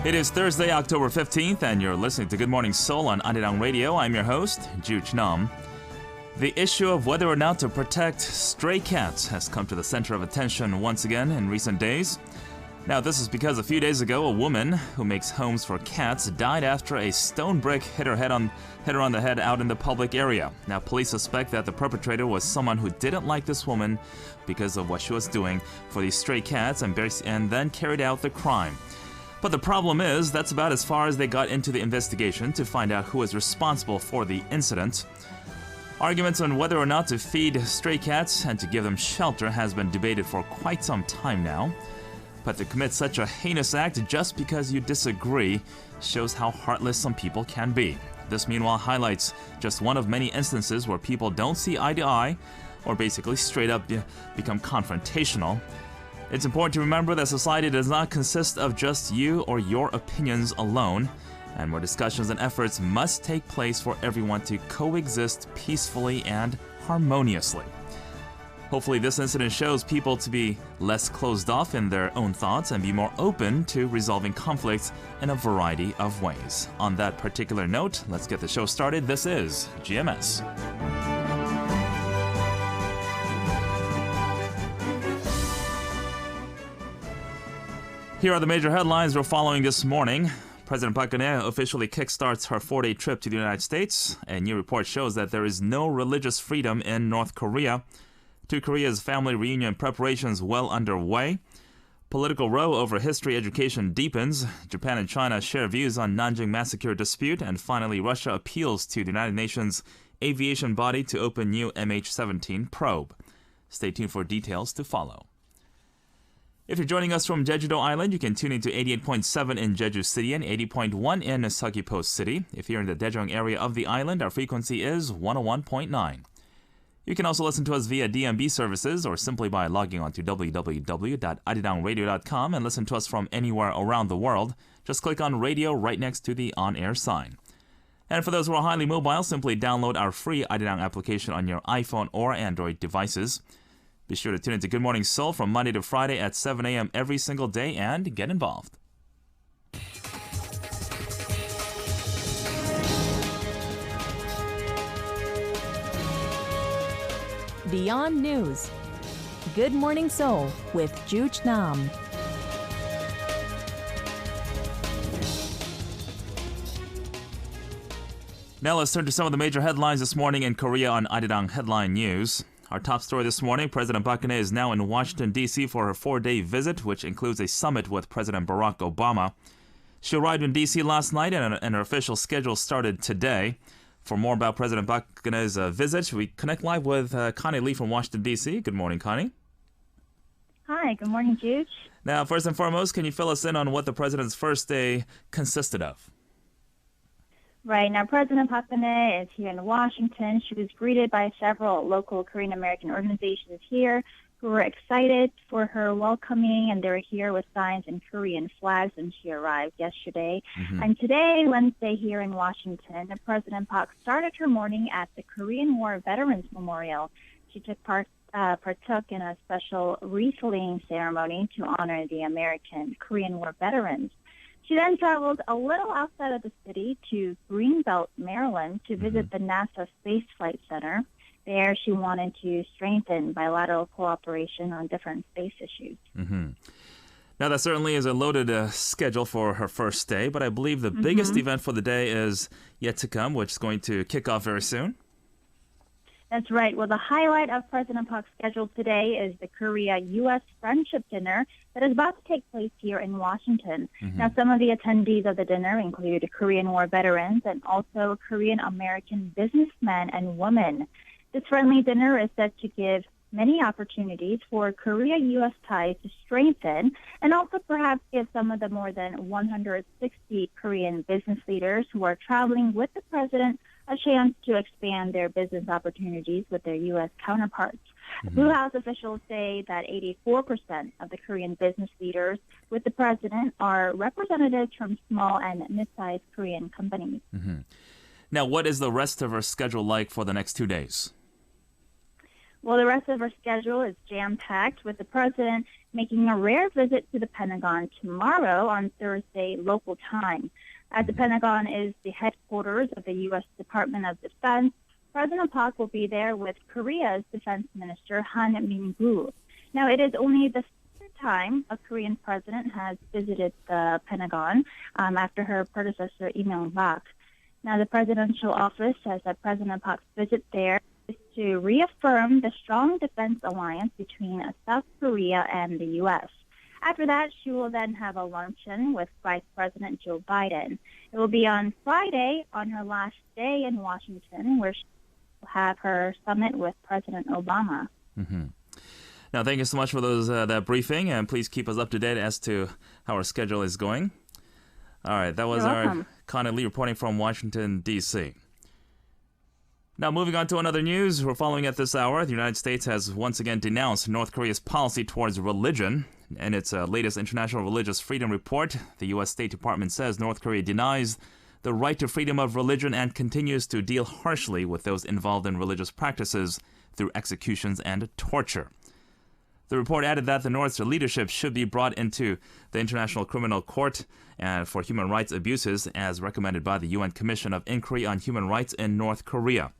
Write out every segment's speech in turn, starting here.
It is Thursday, October 15th, and you're listening to Good Morning Seoul on Arirang Radio. I'm your host, Jooch Nam. The issue of whether or not to protect stray cats has come to the center of attention once again in recent days. Now, this is because a few days ago, a woman who makes homes for cats died after a stone brick hit her on the head out in the public area. Now, police suspect that the perpetrator was someone who didn't like this woman because of what she was doing for these stray cats and then carried out the crime. But the problem is, that's about as far as they got into the investigation to find out who is responsible for the incident. Arguments on whether or not to feed stray cats and to give them shelter has been debated for quite some time now. But to commit such a heinous act just because you disagree shows how heartless some people can be. This, meanwhile, highlights just one of many instances where people don't see eye to eye or basically straight up become confrontational. It's important to remember that society does not consist of just you or your opinions alone, and where discussions and efforts must take place for everyone to coexist peacefully and harmoniously. Hopefully this incident shows people to be less closed off in their own thoughts and be more open to resolving conflicts in a variety of ways. On that particular note, let's get the show started. This is GMS. Here are the major headlines we're following this morning. President Park Geun-hye officially kickstarts her 4-day trip to the United States. A new report shows that there is no religious freedom in North Korea. To Korea's family reunion preparations well underway. Political row over history education deepens. Japan and China share views on Nanjing massacre dispute. And finally, Russia appeals to the United Nations aviation body to open new MH17 probe. Stay tuned for details to follow. If you're joining us from Jeju Island, you can tune into 88.7 in Jeju City and 80.1 in Seoul City. If you're in the Daejeong area of the island, our frequency is 101.9. You can also listen to us via DMB services or simply by logging on to www.arirangradio.com and listen to us from anywhere around the world. Just click on radio right next to the on-air sign. And for those who are highly mobile, simply download our free Arirang application on your iPhone or Android devices. Be sure to tune into Good Morning Seoul from Monday to Friday at 7 a.m. every single day and get involved. Beyond News. Good Morning Seoul with Jooch Nam. Now let's turn to some of the major headlines this morning in Korea on Arirang Headline News. Our top story this morning, President Park Geun-hye is now in Washington, D.C. for her 4-day visit, which includes a summit with President Barack Obama. She arrived in D.C. last night and her official schedule started today. For more about President Park Geun-hye's visit, we connect live with Connie Lee from Washington, D.C. Good morning, Connie. Hi, good morning, Jooch. Now, first and foremost, can you fill us in on what the president's first day consisted of? Right, now President Park Geun-hye is here in Washington. She was greeted by several local Korean American organizations here who were excited for her welcoming, and they were here with signs and Korean flags when she arrived yesterday. And today, Wednesday, here in Washington, President Park started her morning at the Korean War Veterans Memorial. She partook in a special wreath-laying ceremony to honor the American Korean War veterans. She then traveled a little outside of the city to Greenbelt, Maryland, to visit the NASA Space Flight Center. There, she wanted to strengthen bilateral cooperation on different space issues. Now, that certainly is a loaded schedule for her first day, but I believe the biggest event for the day is yet to come, which is going to kick off very soon. That's right. Well, the highlight of President Park's schedule today is the Korea-U.S. Friendship Dinner that is about to take place here in Washington. Now, some of the attendees of the dinner include Korean War veterans and also Korean-American businessmen and women. This friendly dinner is set to give many opportunities for Korea-U.S. ties to strengthen and also perhaps give some of the more than 160 Korean business leaders who are traveling with the president a chance to expand their business opportunities with their U.S. counterparts. Blue House officials say that 84% of the Korean business leaders with the president are representatives from small and mid-sized Korean companies. Now, what is the rest of her schedule like for the next 2 days? Well, the rest of her schedule is jam-packed, with the president making a rare visit to the Pentagon tomorrow on Thursday local time. As the Pentagon is the headquarters of the U.S. Department of Defense, President Park will be there with Korea's Defense Minister Han Min-gu. Now, it is only the third time a Korean president has visited the Pentagon after her predecessor, Lee Myung-bak. Now, the presidential office says that President Park's visit there is to reaffirm the strong defense alliance between South Korea and the U.S. After that, she will then have a luncheon with Vice President Joe Biden. It will be on Friday, on her last day in Washington, where she will have her summit with President Obama. Mm-hmm. Now, thank you so much for that briefing, and please keep us up to date as to how our schedule is going. All right, that was our Connie Lee reporting from Washington, D.C. Now, moving on to another news we're following at this hour. The United States has once again denounced North Korea's policy towards religion. In its latest International Religious Freedom Report, the U.S. State Department says North Korea denies the right to freedom of religion and continues to deal harshly with those involved in religious practices through executions and torture. The report added that the North's leadership should be brought into the International Criminal Court for human rights abuses as recommended by the UN Commission of Inquiry on Human Rights in North Korea.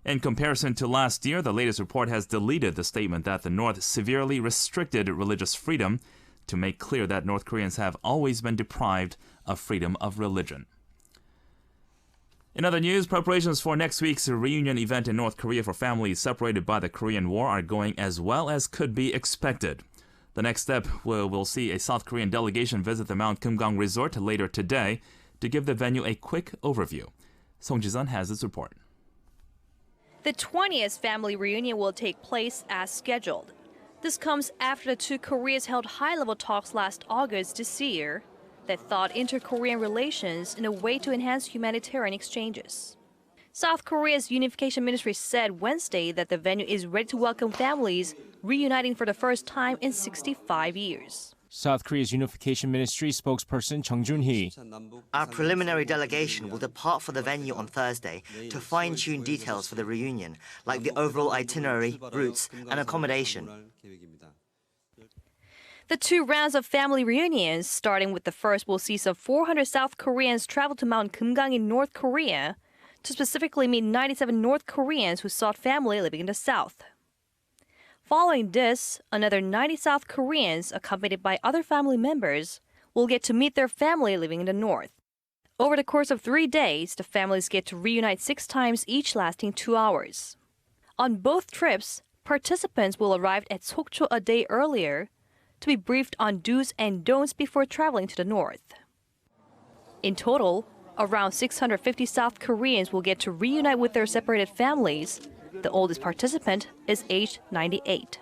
In comparison to last year, the latest report has deleted the statement that the North severely restricted religious freedom to make clear that North Koreans have always been deprived of freedom of religion. In other news, preparations for next week's reunion event in North Korea for families separated by the Korean War are going as well as could be expected. The next step will see a South Korean delegation visit the Mount Kumgang Resort later today to give the venue a quick overview. Song Ji-sun has this report. The 20th family reunion will take place as scheduled. This comes after the two Koreas held high-level talks last August this year that thought inter-Korean relations in a way to enhance humanitarian exchanges. South Korea's Unification Ministry said Wednesday that the venue is ready to welcome families reuniting for the first time in 65 years. South Korea's Unification Ministry spokesperson Chung Jun-hee. Our preliminary delegation will depart for the venue on Thursday to fine-tune details for the reunion, like the overall itinerary, routes, and accommodation. The two rounds of family reunions, starting with the first, will see some 400 South Koreans travel to Mount Kumgang in North Korea to specifically meet 97 North Koreans who sought family living in the South. Following this, another 90 South Koreans, accompanied by other family members, will get to meet their family living in the North. Over the course of 3 days, the families get to reunite 6 times, each lasting 2 hours. On both trips, participants will arrive at Sokcho a day earlier to be briefed on do's and don'ts before traveling to the North. In total, around 650 South Koreans will get to reunite with their separated families. The oldest participant is aged 98.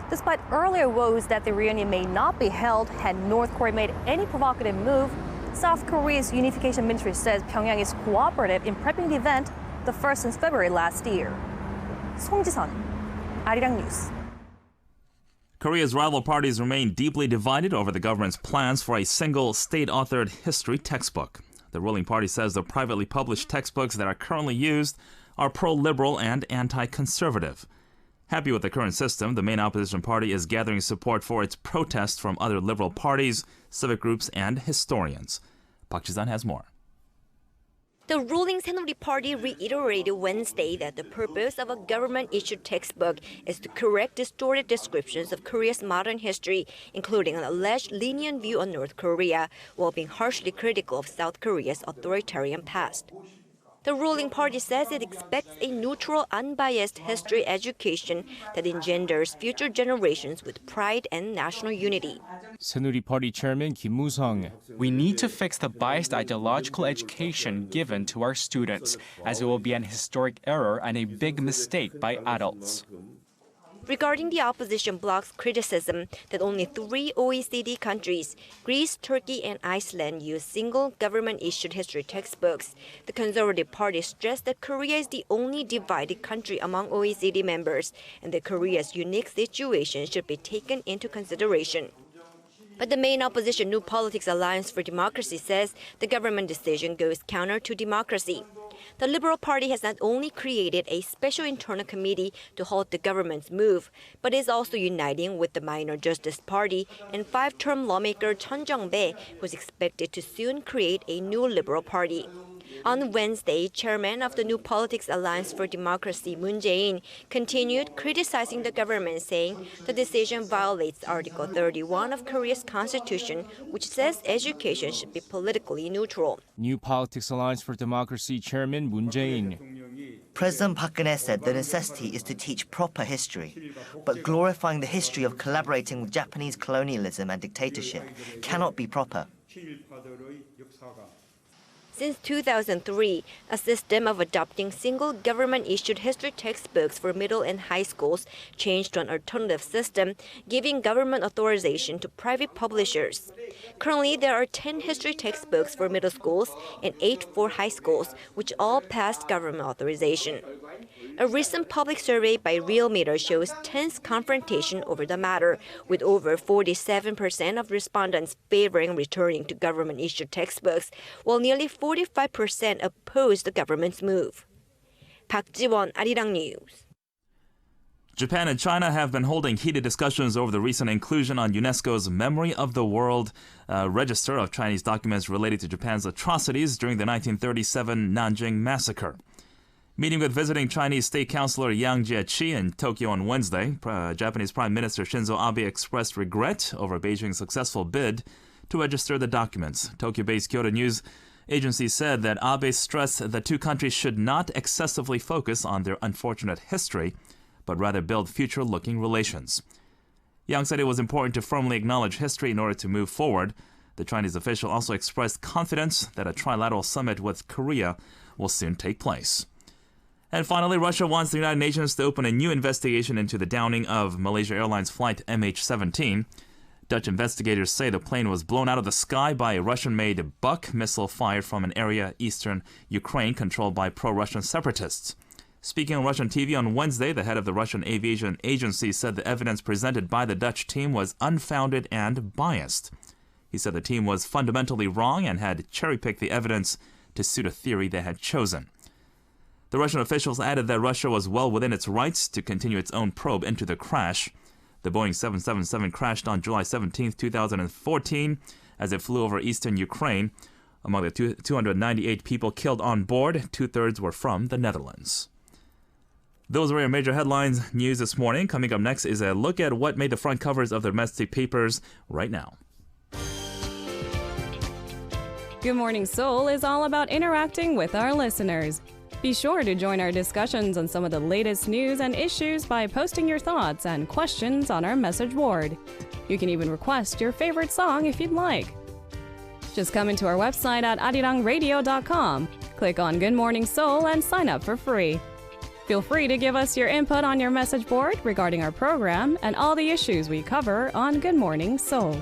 Despite earlier woes that the reunion may not be held had North Korea made any provocative move, South Korea's Unification Ministry says Pyongyang is cooperative in prepping the event, the first since February last year. Song Ji-sun, Arirang News. Korea's rival parties remain deeply divided over the government's plans for a single state-authored history textbook. The ruling party says the privately published textbooks that are currently used are pro-liberal and anti-conservative. Happy with the current system, the main opposition party is gathering support for its protest from other liberal parties, civic groups, and historians. Park Ji-sun has more. The ruling Saenuri Party reiterated Wednesday that the purpose of a government-issued textbook is to correct distorted descriptions of Korea's modern history, including an alleged lenient view on North Korea, while being harshly critical of South Korea's authoritarian past. The ruling party says it expects a neutral, unbiased history education that engenders future generations with pride and national unity. Saenuri Party Chairman Kim Moo-sung. We need to fix the biased ideological education given to our students, as it will be an historic error and a big mistake by adults. Regarding the opposition bloc's criticism that only 3 OECD countries, Greece, Turkey, and Iceland, use single government-issued history textbooks, the Conservative Party stressed that Korea is the only divided country among OECD members and that Korea's unique situation should be taken into consideration. But the main opposition New Politics Alliance for Democracy says the government decision goes counter to democracy. The Liberal Party has not only created a special internal committee to halt the government's move, but is also uniting with the Minor Justice Party and five-term lawmaker Chun Jung-bae, who is expected to soon create a new Liberal Party. On Wednesday, chairman of the New Politics Alliance for Democracy, Moon Jae-in, continued criticizing the government, saying the decision violates Article 31 of Korea's constitution, which says education should be politically neutral. New Politics Alliance for Democracy Chairman Moon Jae-in. President Park Geun-hye said the necessity is to teach proper history, but glorifying the history of collaborating with Japanese colonialism and dictatorship cannot be proper. Since 2003, a system of adopting single government-issued history textbooks for middle and high schools changed to an alternative system, giving government authorization to private publishers. Currently, there are 10 history textbooks for middle schools and 8 for high schools, which all passed government authorization. A recent public survey by Realmeter shows tense confrontation over the matter, with over 47% of respondents favoring returning to government-issued textbooks, while nearly 45% oppose the government's move. Park Ji-won, Arirang News. Japan and China have been holding heated discussions over the recent inclusion on UNESCO's Memory of the World register of Chinese documents related to Japan's atrocities during the 1937 Nanjing massacre. Meeting with visiting Chinese State Councilor Yang Jiechi in Tokyo on Wednesday, Japanese Prime Minister Shinzo Abe expressed regret over Beijing's successful bid to register the documents. Tokyo-based Kyodo News Agency said that Abe stressed that two countries should not excessively focus on their unfortunate history, but rather build future-looking relations. Yang said it was important to firmly acknowledge history in order to move forward. The Chinese official also expressed confidence that a trilateral summit with Korea will soon take place. And finally, Russia wants the United Nations to open a new investigation into the downing of Malaysia Airlines flight MH17. Dutch investigators say the plane was blown out of the sky by a Russian-made Buk missile fired from an area eastern Ukraine controlled by pro-Russian separatists. Speaking on Russian TV on Wednesday, the head of the Russian Aviation Agency said the evidence presented by the Dutch team was unfounded and biased. He said the team was fundamentally wrong and had cherry-picked the evidence to suit a theory they had chosen. The Russian officials added that Russia was well within its rights to continue its own probe into the crash. The Boeing 777 crashed on July 17, 2014, as it flew over eastern Ukraine. Among the 298 people killed on board, two-thirds were from the Netherlands. Those were your major headlines news this morning. Coming up next is a look at what made the front covers of the domestic papers right now. Good Morning Seoul is all about interacting with our listeners. Be sure to join our discussions on some of the latest news and issues by posting your thoughts and questions on our message board. You can even request your favorite song if you'd like. Just come into our website at arirangradio.com, click on Good Morning Seoul, and sign up for free. Feel free to give us your input on your message board regarding our program and all the issues we cover on Good Morning Seoul.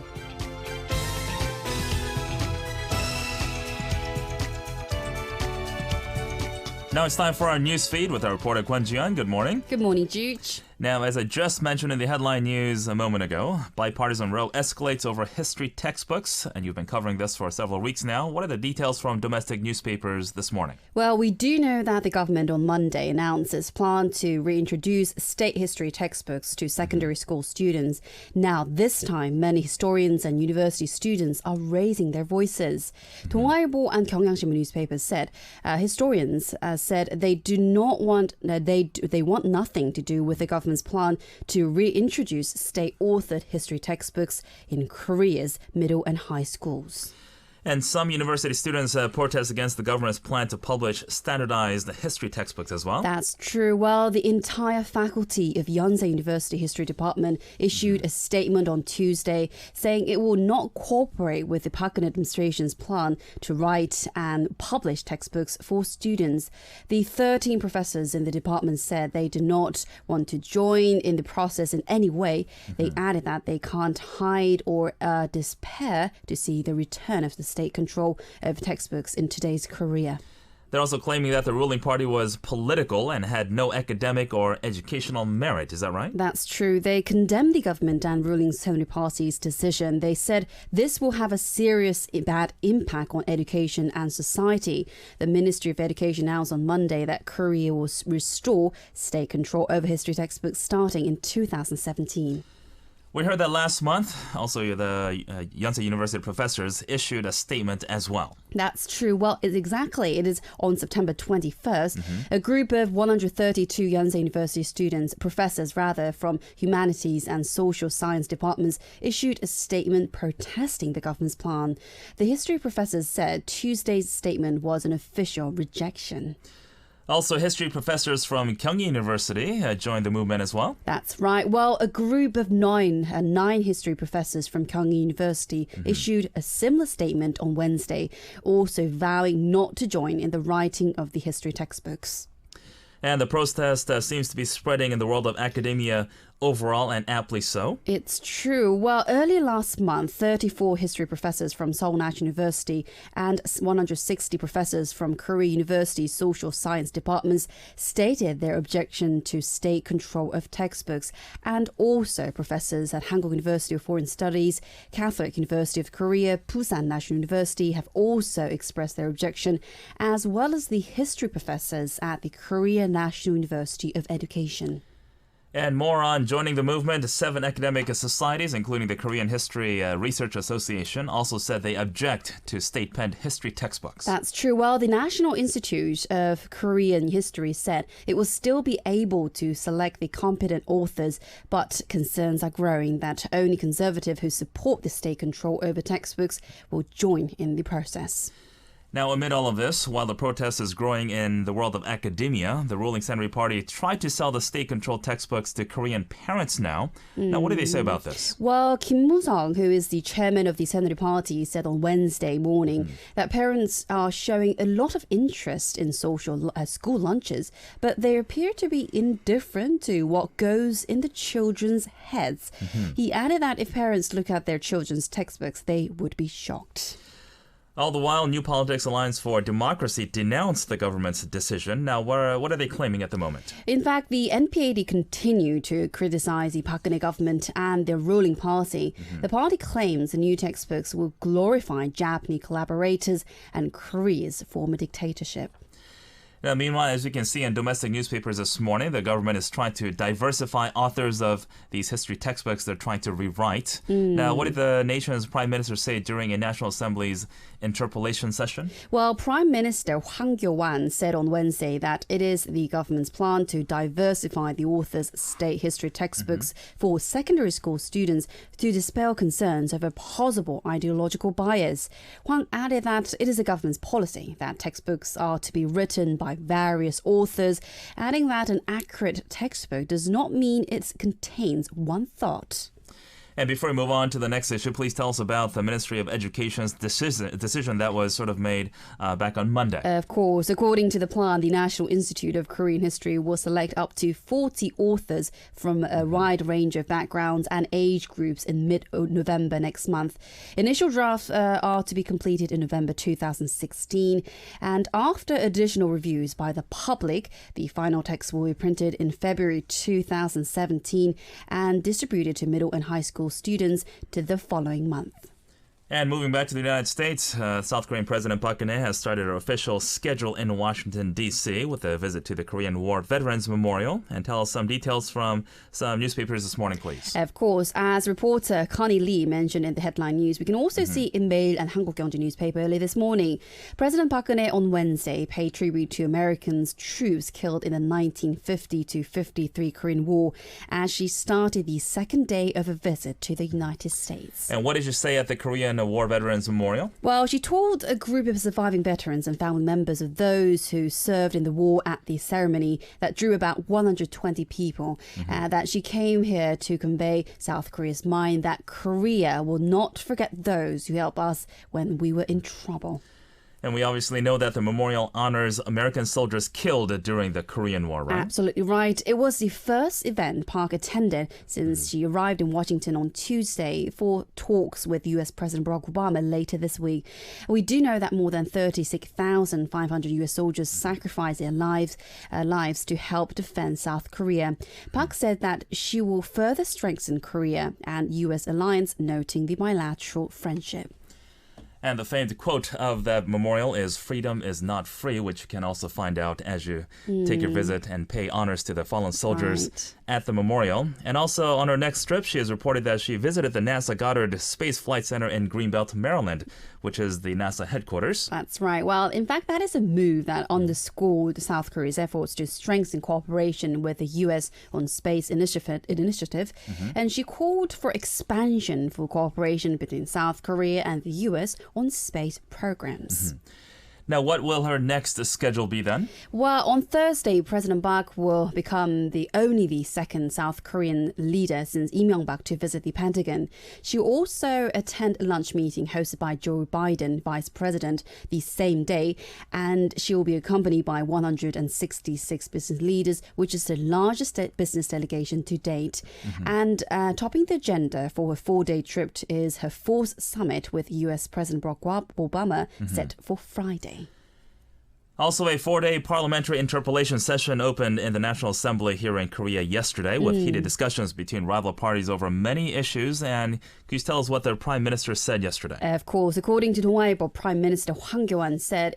Now it's time for our news feed with our reporter Kwon. Good morning. Good morning, Jooch. Now, as I just mentioned in the headline news a moment ago, bipartisan row escalates over history textbooks, and you've been covering this for several weeks now. What are the details from domestic newspapers this morning? Well, we do know that the government on Monday announced its plan to reintroduce state history textbooks to secondary school students. Now, this time, many historians and university students are raising their voices. 동아일보 and 경향신문 newspapers said historians said they do not want they want nothing to do with the government's plan to reintroduce state-authored history textbooks in Korea's middle and high schools. And some university students protest against the government's plan to publish standardized history textbooks as well. That's true. Well, the entire faculty of Yonsei University History Department issued a statement on Tuesday saying it will not cooperate with the Park Geun-hye administration's plan to write and publish textbooks for students. The 13 professors in the department said they do not want to join in the process in any way. They added that they can't hide or despair to see the return of the state control of textbooks in today's Korea. They're also claiming that the ruling party was political and had no academic or educational merit. Is that right? That's true. They condemned the government and ruling Seoul Party's decision. They said this will have a serious bad impact on education and society. The Ministry of Education announced on Monday that Korea will restore state control over history textbooks starting in 2017. We heard that last month. Also, the Yonsei University professors issued a statement as well. That's true. Well, it is on September 21st. A group of 132 Yonsei University students, professors rather, from humanities and social science departments issued a statement protesting the government's plan. The history professors said Tuesday's statement was an official rejection. Also, history professors from Kyung University joined the movement as well. That's right. Well, a group of nine history professors from Kyung University issued a similar statement on Wednesday, also vowing not to join in the writing of the history textbooks. And the protest seems to be spreading in the world of academia overall, and aptly so. It's true. Well, early last month, 34 history professors from Seoul National University and 160 professors from Korea University social science departments stated their objection to state control of textbooks. And also professors at Hanguk University of Foreign Studies, Catholic University of Korea, Busan National University have also expressed their objection, as well as the history professors at the Korea National University of Education. And more on joining the movement, 7 academic societies, including the Korean History Research Association, also said they object to state-penned history textbooks. That's true. Well, the National Institute of Korean History said it will still be able to select the competent authors, but concerns are growing that only conservatives who support the state control over textbooks will join in the process. Now, amid all of this, while the protest is growing in the world of academia, the ruling Century Party tried to sell the state-controlled textbooks to Korean parents now. Now, what do they say about this? Well, Kim Moo-sung, who is the chairman of the Century Party, said on Wednesday morning that parents are showing a lot of interest in social school lunches, but they appear to be indifferent to what goes in the children's heads. He added that if parents look at their children's textbooks, they would be shocked. All the while, New Politics Alliance for Democracy denounced the government's decision. Now, what are they claiming at the moment? In fact, the NPAD continue to criticize the Park Geun-hye government and their ruling party. The party claims the new textbooks will glorify Japanese collaborators and Korea's former dictatorship. Now, meanwhile, as you can see in domestic newspapers this morning, the government is trying to diversify authors of these history textbooks they're trying to rewrite. Now, what did the nation's prime minister say during a National Assembly's interpellation session? Well, Prime Minister Hwang Kyo-wan said on Wednesday that it is the government's plan to diversify the author's state history textbooks for secondary school students to dispel concerns over possible ideological bias. Hwang added that it is the government's policy that textbooks are to be written by various authors, adding that an accurate textbook does not mean it contains one thought. And before we move on to the next issue, please tell us about the Ministry of Education's decision that was sort of made back on Monday. Of course, according to the plan, the National Institute of Korean History will select up to 40 authors from a wide range of backgrounds and age groups in mid-November next month. Initial drafts are to be completed in November 2016, and after additional reviews by the public, the final text will be printed in February 2017 and distributed to middle and high school students to the following month. And moving back to the United States, South Korean President Park Geun-hye has started her official schedule in Washington, D.C. with a visit to the Korean War Veterans Memorial. And tell us some details from some newspapers this morning, please. Of course, as reporter Connie Lee mentioned in the headline news, we can also see in Mail and Hanguk-Gyeongju newspaper earlier this morning. President Park Geun-hye on Wednesday paid tribute to Americans troops killed in the 1950-53 Korean War as she started the second day of a visit to the United States. And what did you say at the Korean War Veterans Memorial? Well, she told a group of surviving veterans and family members of those who served in the war at the ceremony that drew about 120 people that she came here to convey South Korea's mind that Korea will not forget those who helped us when we were in trouble. And we obviously know that the memorial honors American soldiers killed during the Korean War, right? Absolutely right. It was the first event Park attended since she arrived in Washington on Tuesday for talks with U.S. President Barack Obama later this week. We do know that more than 36,500 U.S. soldiers sacrificed their lives to help defend South Korea. Park said that she will further strengthen Korea and U.S. alliance, noting the bilateral friendship. And the famed quote of that memorial is, "Freedom is not free," which you can also find out as you take your visit and pay honors to the fallen soldiers at the memorial. And also on her next trip, she has reported that she visited the NASA Goddard Space Flight Center in Greenbelt, Maryland, which is the NASA headquarters. That's right. Well, in fact, that is a move that underscored South Korea's efforts to strengthen cooperation with the U.S. on space initiative. And she called for expansion for cooperation between South Korea and the U.S. on space programs. Now, what will her next schedule be then? Well, on Thursday, President Park will become only the second South Korean leader since Lee Myung-bak to visit the Pentagon. She will also attend a lunch meeting hosted by Joe Biden, Vice President, the same day, and she will be accompanied by 166 business leaders, which is the largest business delegation to date. And topping the agenda for her 4-day trip is her fourth summit with U.S. President Barack Obama, set for Friday. Also, a 4-day parliamentary interpellation session opened in the National Assembly here in Korea yesterday with heated discussions between rival parties over many issues. And can you tell us what the Prime Minister said yesterday? Of course, according to the Weibo, Prime Minister Hwang Kyo-an said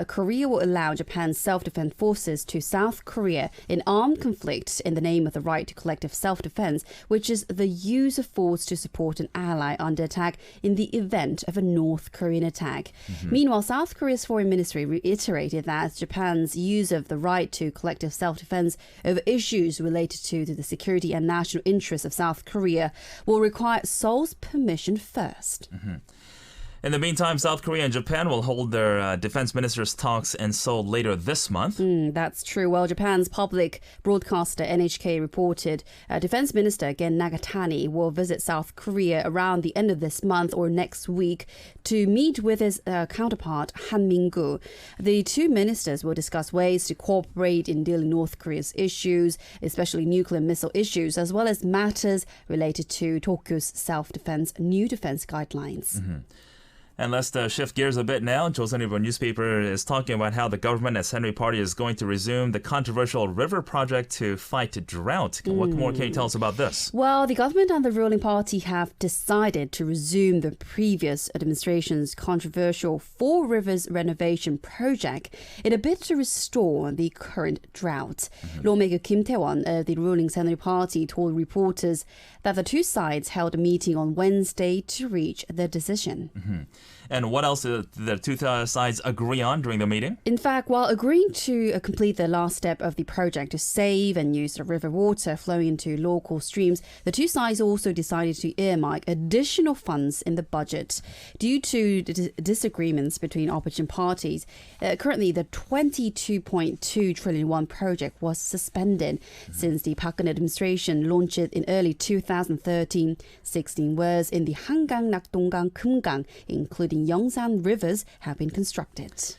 Korea will allow Japan's self-defense forces to South Korea in armed conflict in the name of the right to collective self-defense, which is the use of force to support an ally under attack in the event of a North Korean attack. Meanwhile, South Korea's foreign ministry reiterated that Japan's use of the right to collective self-defense over issues related to the security and national interests of South Korea will require Seoul's permission first. In the meantime, South Korea and Japan will hold their defense ministers' talks in Seoul later this month. That's true. Well, Japan's public broadcaster NHK reported Defense Minister Gen Nagatani will visit South Korea around the end of this month or next week to meet with his counterpart Han Min-gu. The two ministers will discuss ways to cooperate in dealing with North Korea's issues, especially nuclear missile issues, as well as matters related to Tokyo's self-defense new defense guidelines. And let's shift gears a bit now. Joseon-ilbo newspaper is talking about how the government as Henry Party is going to resume the controversial river project to fight drought. What more can you tell us about this? Well, the government and the ruling party have decided to resume the previous administration's controversial Four Rivers renovation project in a bid to restore the current drought. Lawmaker Kim Tae-won of the ruling Henry Party told reporters that the two sides held a meeting on Wednesday to reach their decision. And what else did the two sides agree on during the meeting? In fact, while agreeing to complete the last step of the project to save and use the river water flowing into local streams, the two sides also decided to earmark additional funds in the budget. Due to disagreements between opposition parties, currently the 22.2 trillion won project was suspended since the Park administration launched it in early 2013. 16 wells in the Hangang, Nakdonggang, Kumgang, including Yongsan rivers, have been constructed.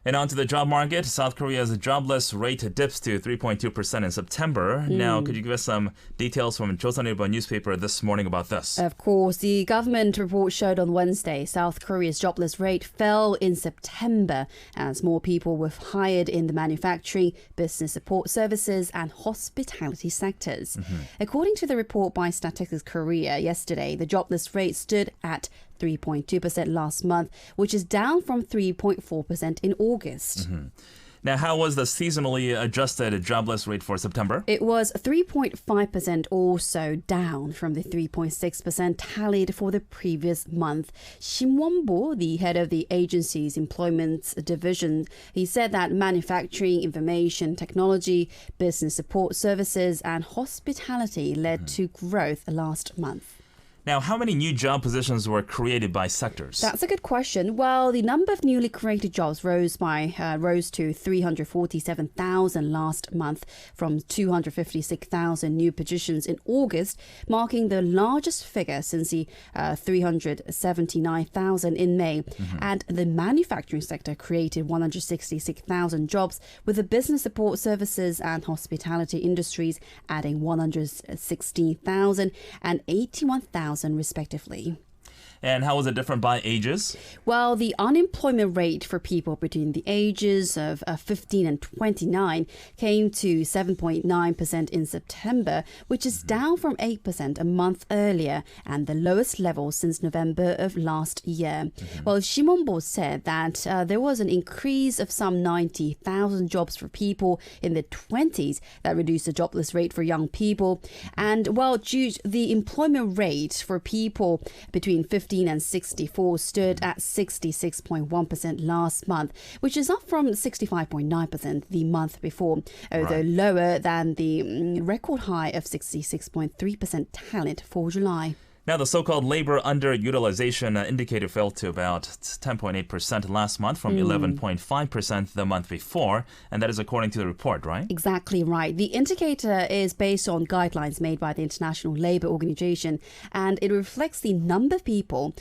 And on to the job market. South Korea's jobless rate dips to 3.2% in September. Now, could you give us some details from Joseon-ilbo newspaper this morning about this? Of course. The government report showed on Wednesday South Korea's jobless rate fell in September as more people were hired in the manufacturing, business support services and hospitality sectors. According to the report by Statistics Korea yesterday, the jobless rate stood at 3.2% last month, which is down from 3.4% in August. Now, how was the seasonally adjusted jobless rate for September? It was 3.5%, also down from the 3.6% tallied for the previous month. Shim Won-bo, the head of the agency's employment division, he said that manufacturing, information technology, business support services and hospitality led to growth last month. Now, how many new job positions were created by sectors? That's a good question. Well, the number of newly created jobs rose to 347,000 last month from 256,000 new positions in August, marking the largest figure since the 379,000 in May. And the manufacturing sector created 166,000 jobs, with the business support services and hospitality industries adding 116,000 and 81,000 respectively. And how was it different by ages? Well, the unemployment rate for people between the ages of 15 and 29 came to 7.9% in September, which is down from 8% a month earlier and the lowest level since November of last year. Well, Shimon-bo said that there was an increase of some 90,000 jobs for people in the 20s that reduced the jobless rate for young people. And while the employment rate for people between 15 and 64 stood at 66.1% last month, which is up from 65.9% the month before, although lower than the record high of 66.3% talent for July. Now, the so-called labor underutilization indicator fell to about 10.8% last month from 11.5% the month before, and that is according to the report, right? Exactly right. The indicator is based on guidelines made by the International Labour Organization, and it reflects the number of people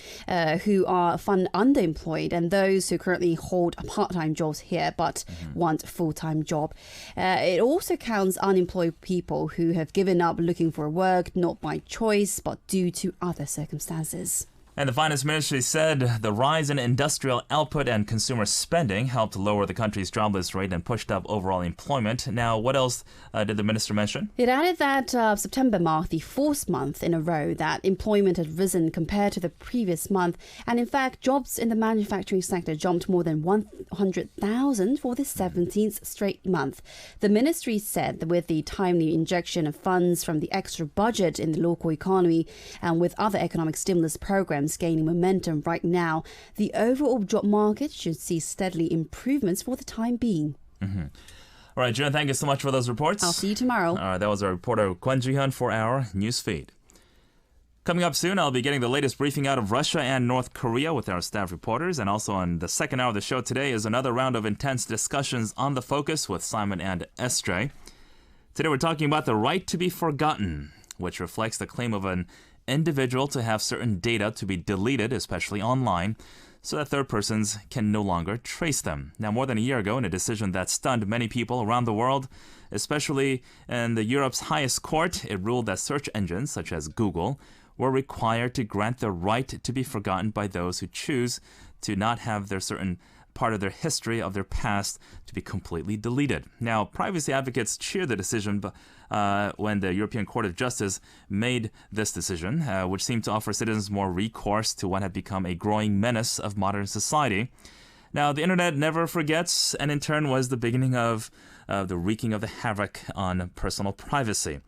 who are underemployed and those who currently hold part-time jobs here but want a full-time job. It also counts unemployed people who have given up looking for work, not by choice, but due to other circumstances. And the Finance Ministry said the rise in industrial output and consumer spending helped lower the country's jobless rate and pushed up overall employment. Now, what else did the minister mention? It added that September marked the fourth month in a row that employment had risen compared to the previous month. And in fact, jobs in the manufacturing sector jumped more than 100,000 for the 17th straight month. The ministry said that with the timely injection of funds from the extra budget in the local economy and with other economic stimulus programs gaining momentum right now, the overall job market should see steadily improvements for the time being. All right, Jun, thank you so much for those reports. I'll see you tomorrow. That was our reporter Kwon Hyun for our news feed. Coming up soon, I'll be getting the latest briefing out of Russia and North Korea with our staff reporters. And also on the second hour of the show today is another round of intense discussions on The Focus with Simon and Estray. Today we're talking about the right to be forgotten, which reflects the claim of an individual to have certain data to be deleted, especially online, so that third persons can no longer trace them. Now, more than a year ago, in a decision that stunned many people around the world, especially in Europe's highest court, it ruled that search engines such as Google were required to grant the right to be forgotten by those who choose to not have their certain part of their history, of their past, to be completely deleted. Now, privacy advocates cheered the decision when the European Court of Justice made this decision, which seemed to offer citizens more recourse to what had become a growing menace of modern society. Now, the internet never forgets, and in turn was the beginning of the wreaking of the havoc on personal privacy.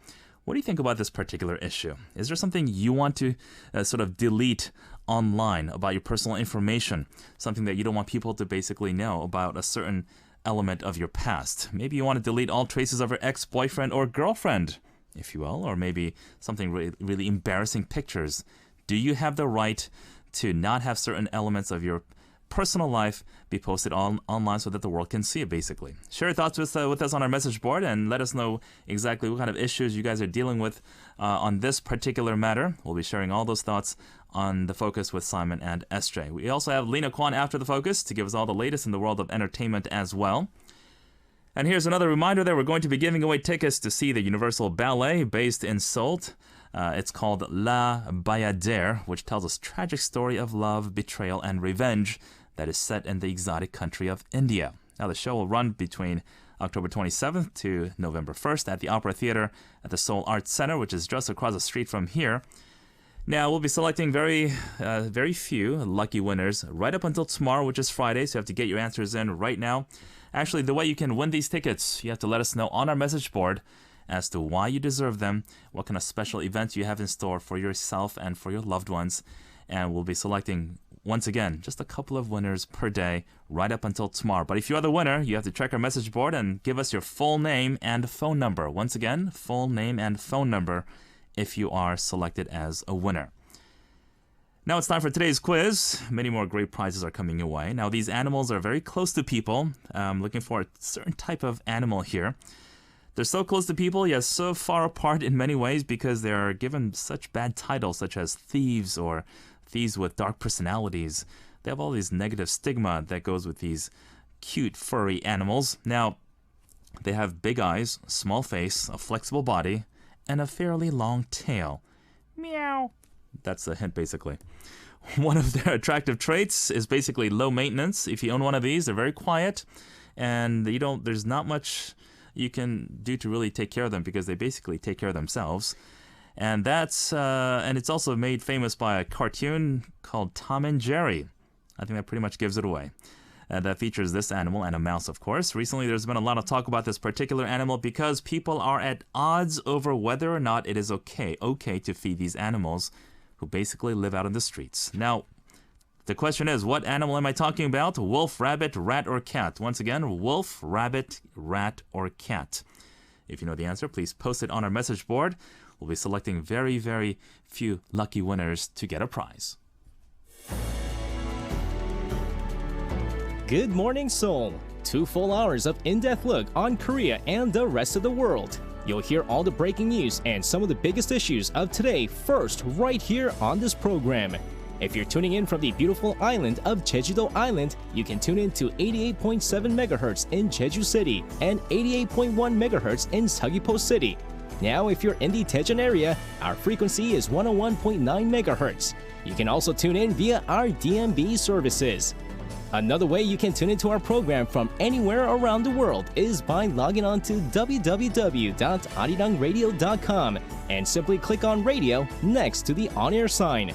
What do you think about this particular issue? Is there something you want to sort of delete online about your personal information, something that you don't want people to basically know about a certain element of your past? Maybe you want to delete all traces of your ex-boyfriend or girlfriend, if you will, or maybe something really embarrassing pictures. Do you have the right to not have certain elements of your personal life be posted online so that the world can see it, basically? Share your thoughts with us on our message board and let us know exactly what kind of issues you guys are dealing with on this particular matter. We'll be sharing all those thoughts on The Focus with Simon and Estray. We also have Lina, Kwon after The Focus to give us all the latest in the world of entertainment as well. And here's another reminder that we're going to be giving away tickets to see the Universal Ballet based in Seoul. It's called La Bayadere, which tells a tragic story of love, betrayal, and revenge that is set in the exotic country of India. Now, the show will run between October 27th to November 1st at the Opera Theater at the Seoul Arts Center, which is just across the street from here. Now, we'll be selecting very few lucky winners right up until tomorrow, which is Friday, so you have to get your answers in right now. Actually, the way you can win these tickets, you have to let us know on our message board as to why you deserve them, what kind of special events you have in store for yourself and for your loved ones. And we'll be selecting, once again, just a couple of winners per day right up until tomorrow. But if you are the winner, you have to check our message board and give us your full name and phone number. Once again, full name and phone number if you are selected as a winner. Now it's time for today's quiz. Many more great prizes are coming your way. Now these animals are very close to people. I'm looking for a certain type of animal here. They're so close to people, yet so far apart in many ways because they are given such bad titles such as thieves or thieves with dark personalities. They have all these negative stigma that goes with these cute furry animals. Now, they have big eyes, small face, a flexible body, and a fairly long tail. Meow. That's a hint, basically. One of their attractive traits is basically low maintenance. If you own one of these, they're very quiet, and there's not much you can do to really take care of them because they basically take care of themselves. And it's also made famous by a cartoon called Tom and Jerry. I think that pretty much gives it away. That features this animal and a mouse, of course. Recently, there's been a lot of talk about this particular animal because people are at odds over whether or not it is okay to feed these animals who basically live out in the streets. Now, the question is, what animal am I talking about? Wolf, rabbit, rat, or cat? Once again, wolf, rabbit, rat, or cat? If you know the answer, please post it on our message board. We'll be selecting very, very few lucky winners to get a prize. Good morning, Seoul. 2 full hours of in-depth look on Korea and the rest of the world. You'll hear all the breaking news and some of the biggest issues of today first right here on this program. If you're tuning in from the beautiful island of Jeju Island, you can tune in to 88.7 MHz in Jeju City and 88.1 MHz in Seogwipo City. Now, if you're in the Daejeon area, our frequency is 101.9 MHz. You can also tune in via our DMB services. Another way you can tune into our program from anywhere around the world is by logging on to www.arirangradio.com and simply click on radio next to the on-air sign.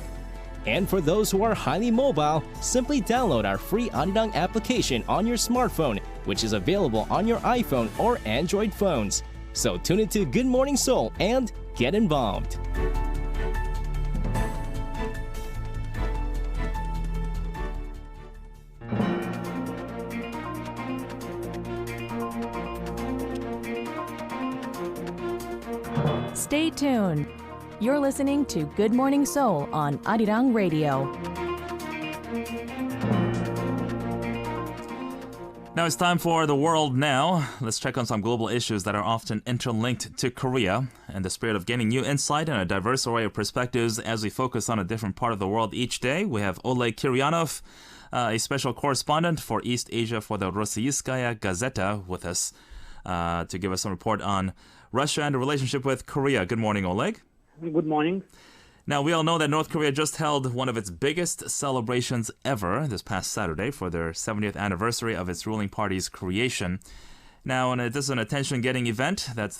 And for those who are highly mobile, simply download our free Arirang application on your smartphone, which is available on your iPhone or Android phones. So tune into Good Morning Seoul and get involved. Stay tuned. You're listening to Good Morning Seoul on Arirang Radio. Now it's time for The World Now. Let's check on some global issues that are often interlinked to Korea. In the spirit of gaining new insight and a diverse array of perspectives as we focus on a different part of the world each day, we have Oleg Kiryanov, a special correspondent for East Asia for the Rossiyskaya Gazeta, with us to give us some report on Russia and the relationship with Korea. Good morning, Oleg. Good morning. Now, we all know that North Korea just held one of its biggest celebrations ever this past Saturday for their 70th anniversary of its ruling party's creation. Now, and this is an attention-getting event. That's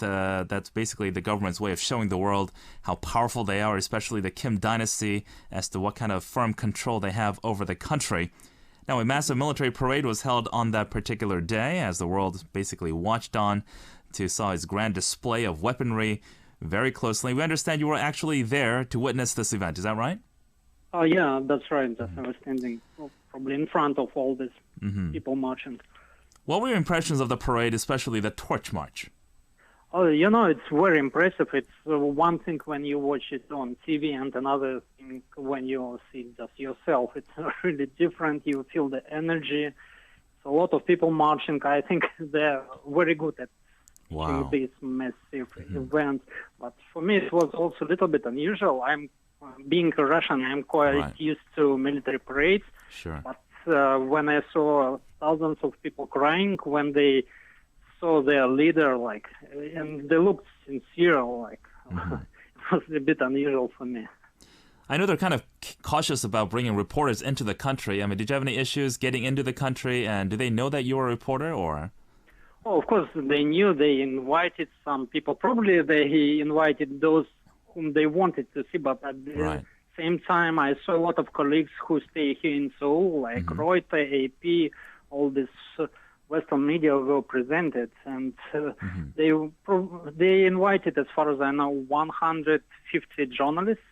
basically the government's way of showing the world how powerful they are, especially the Kim dynasty, as to what kind of firm control they have over the country. Now, a massive military parade was held on that particular day as the world basically watched on to saw its grand display of weaponry very closely. We understand you were actually there to witness this event. Is that right? Oh, yeah, that's right. I was standing probably in front of all these people marching. What were your impressions of the parade, especially the torch march? Oh, it's very impressive. It's one thing when you watch it on TV and another thing when you see it just yourself. It's really different. You feel the energy. It's a lot of people marching. I think they're very good at these massive events. But for me, it was also a little bit unusual. Being a Russian, I'm quite used to military parades. Sure. But when I saw thousands of people crying when they saw their leader, and they looked sincere, it was a bit unusual for me. I know they're kind of cautious about bringing reporters into the country. I mean, did you have any issues getting into the country, and do they know that you were a reporter, or? Oh, of course, they knew. They invited some people. Probably they invited those whom they wanted to see, but at the same time, I saw a lot of colleagues who stay here in Seoul, like Reuters, AP, all this Western media were presented, and they invited, as far as I know, 150 journalists.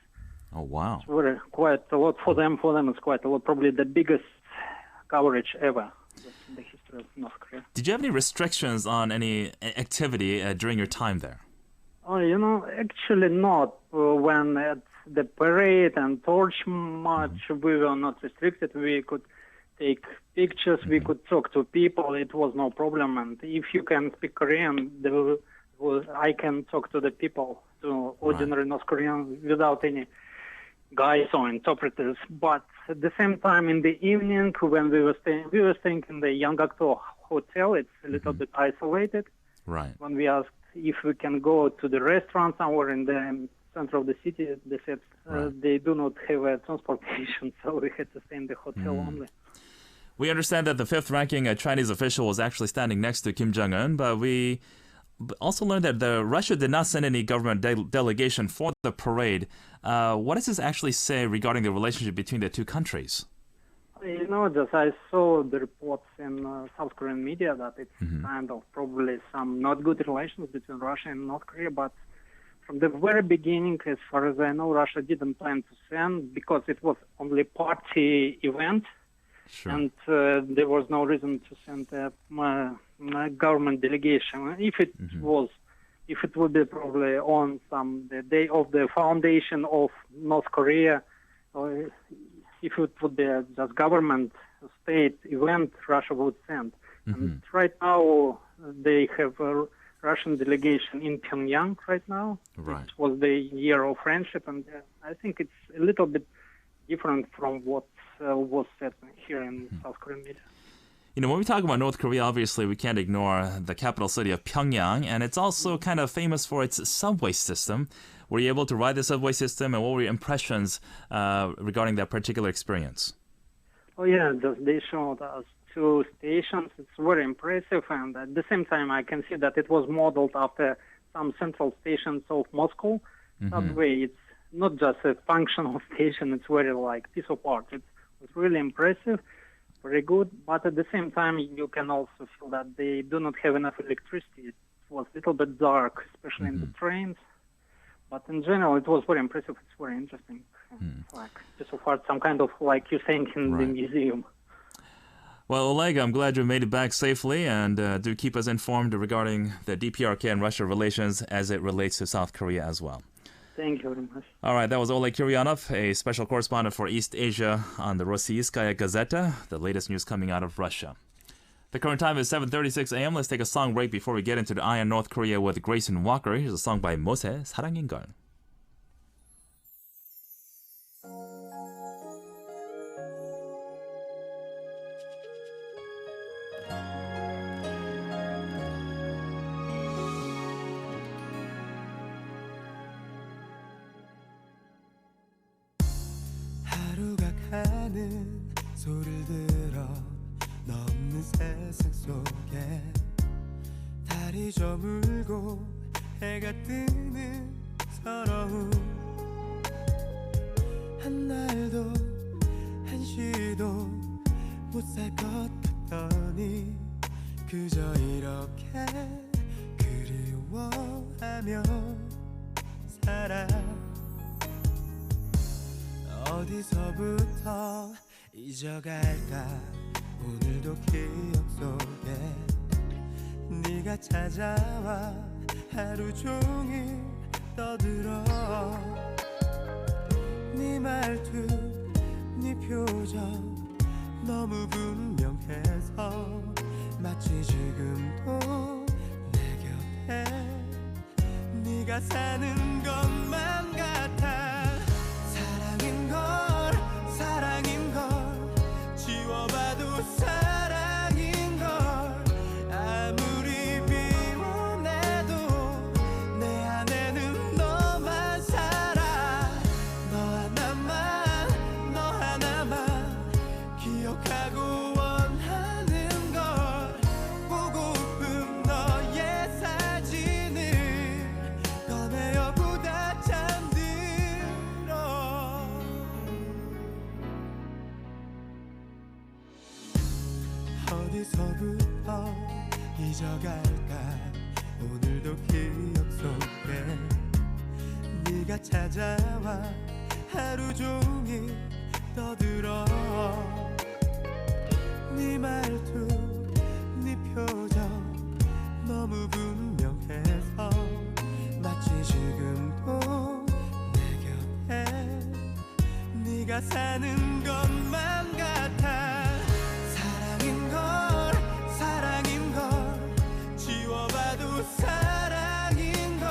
Oh, wow. It's quite a lot for them. For them, it's quite a lot. Probably the biggest coverage ever in the history of North Korea. Did you have any restrictions on any activity during your time there? Oh, actually not. When at the parade and torch march, we were not restricted. We could take pictures, we could talk to people. It was no problem. And if you can speak Korean, I can talk to the people, to ordinary North Koreans, without any guides or interpreters. But at the same time, in the evening, when we were staying in the Yanggakdo hotel. It's a little bit isolated. Right. When we asked if we can go to the restaurant somewhere in the center of the city, they said they do not have a transportation, so we had to stay in the hotel only. We understand that the fifth-ranking Chinese official was actually standing next to Kim Jong-un, but we also learned that Russia did not send any government delegation for the parade. What does this actually say regarding the relationship between the two countries? You know, just I saw the reports in South Korean media that it's kind of probably some not good relations between Russia and North Korea, but from the very beginning, as far as I know, Russia didn't plan to send because it was only party event. Sure. And there was no reason to send a government delegation. If it would be probably on the day of the foundation of North Korea, or if it would be just government state event, Russia would send. And right now they have a Russian delegation in Pyongyang right now. Right. It was the year of friendship, and I think it's a little bit different from what was said here in South Korean media. You know, when we talk about North Korea, obviously we can't ignore the capital city of Pyongyang, and it's also kind of famous for its subway system. Were you able to ride the subway system, and what were your impressions regarding that particular experience? Oh yeah, they showed us 2 stations. It's very impressive, and at the same time I can see that it was modeled after some central stations of Moscow. Subway, it's not just a functional station, it's very like piece of art. It was really impressive, very good, but at the same time you can also feel that they do not have enough electricity. It was a little bit dark, especially in the trains, but in general it was very impressive. It's very interesting. Like piece of art, some kind of, like you're saying, in the museum. Well, Oleg, I'm glad you made it back safely, and do keep us informed regarding the DPRK and Russia relations as it relates to South Korea as well. Thank you very much. All right, that was Oleg Kiryanov, a special correspondent for East Asia on the Rossiyskaya Gazeta, the latest news coming out of Russia. The current time is 7:36 a.m. Let's take a song break before we get into the Eye on North Korea with Grayson Walker. Here's a song by Mose, 사랑인걸. 가는 소리를 들어 넘는 세상 속에 달이 저물고 해가 뜨는 서러움 한 날도 한시도 못 살 것 같더니 그저 이렇게 그리워하며 살아 어디서부터 잊어갈까 오늘도 기억 속에 네가 찾아와 하루 종일 떠들어 네 말투 네 표정 너무 분명해서 마치 지금도 내 곁에 네가 사는 것만 같아 사랑인 걸 지워봐도 사랑인 걸 아무리 비워내도 내 안에는 너만 살아 너 하나만 기억하고 원하는 걸 보고픈 너의 사진을 꺼내어보다 잠들어 어디서부터 잊어갈까 오늘도 기억 속에 네가 찾아와 하루 종일 떠들어 네 말투 네 표정 너무 분명해서 마치 지금도 내 곁에 혼자 사는 것만 같아 사랑인 걸 지워봐도 사랑인 걸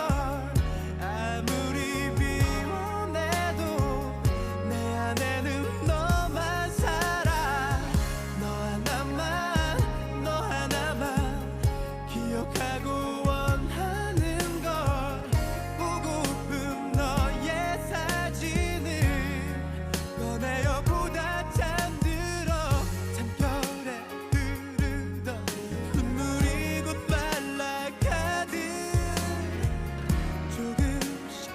아무리 비워내도 내 안에는 너만 살아 너 하나만 기억하고 원하는 걸 보고픈 너의 사진을 꺼내어 보다 잠들어 잠결에 흐르던 눈물이 곧 말라가듯 조금씩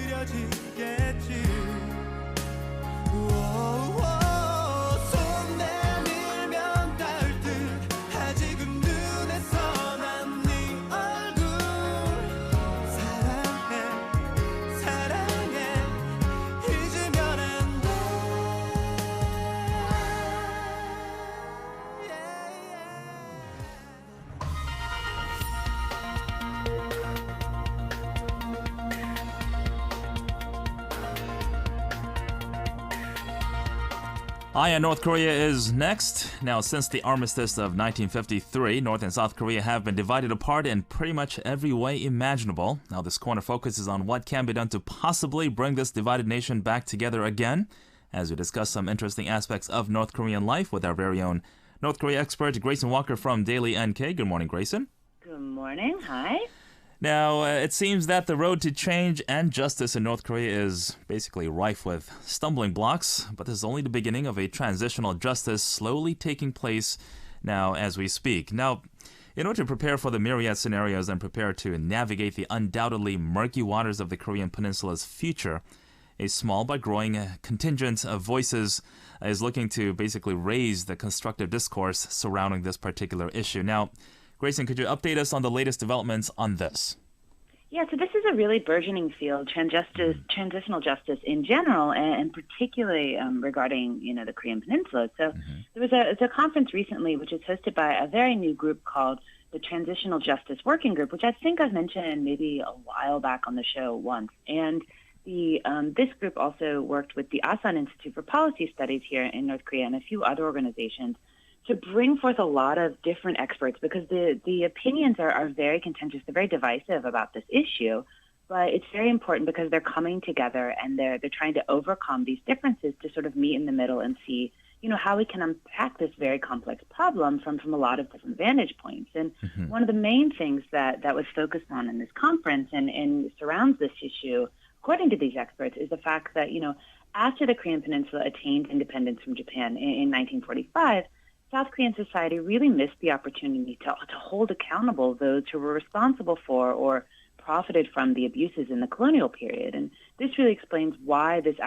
흐려지겠지 손 내밀면 닿을 듯 아직은 눈에서 난 네 얼굴 사랑해 잊으면 안 돼 North Korea is next. Now, since the armistice of 1953, North and South Korea have been divided apart in pretty much every way imaginable. Now, this corner focuses on what can be done to possibly bring this divided nation back together again, as we discuss some interesting aspects of North Korean life with our very own North Korea expert, Grayson Walker from Daily NK. Good morning, Grayson. Good morning. Hi. Now, it seems that the road to change and justice in North Korea is basically rife with stumbling blocks, but this is only the beginning of a transitional justice slowly taking place now as we speak. Now, in order to prepare for the myriad scenarios and prepare to navigate the undoubtedly murky waters of the Korean Peninsula's future, a small but growing contingent of voices is looking to basically raise the constructive discourse surrounding this particular issue. Now, Grayson, could you update us on the latest developments on this? Yeah, so this is a really burgeoning field, transitional justice in general, and particularly regarding, the Korean Peninsula. So there was a conference recently, which is hosted by a very new group called the Transitional Justice Working Group, which I think I've mentioned maybe a while back on the show once. And this group also worked with the Asan Institute for Policy Studies here in North Korea and a few other organizations to bring forth a lot of different experts, because the opinions are very contentious. They're very divisive about this issue, but it's very important because they're coming together and they're trying to overcome these differences to sort of meet in the middle and see, how we can unpack this very complex problem from a lot of different vantage points. And one of the main things that was focused on in this conference and surrounds this issue, according to these experts, is the fact that, after the Korean Peninsula attained independence from Japan in 1945, South Korean society really missed the opportunity to hold accountable those who were responsible for or profited from the abuses in the colonial period. And this really explains why this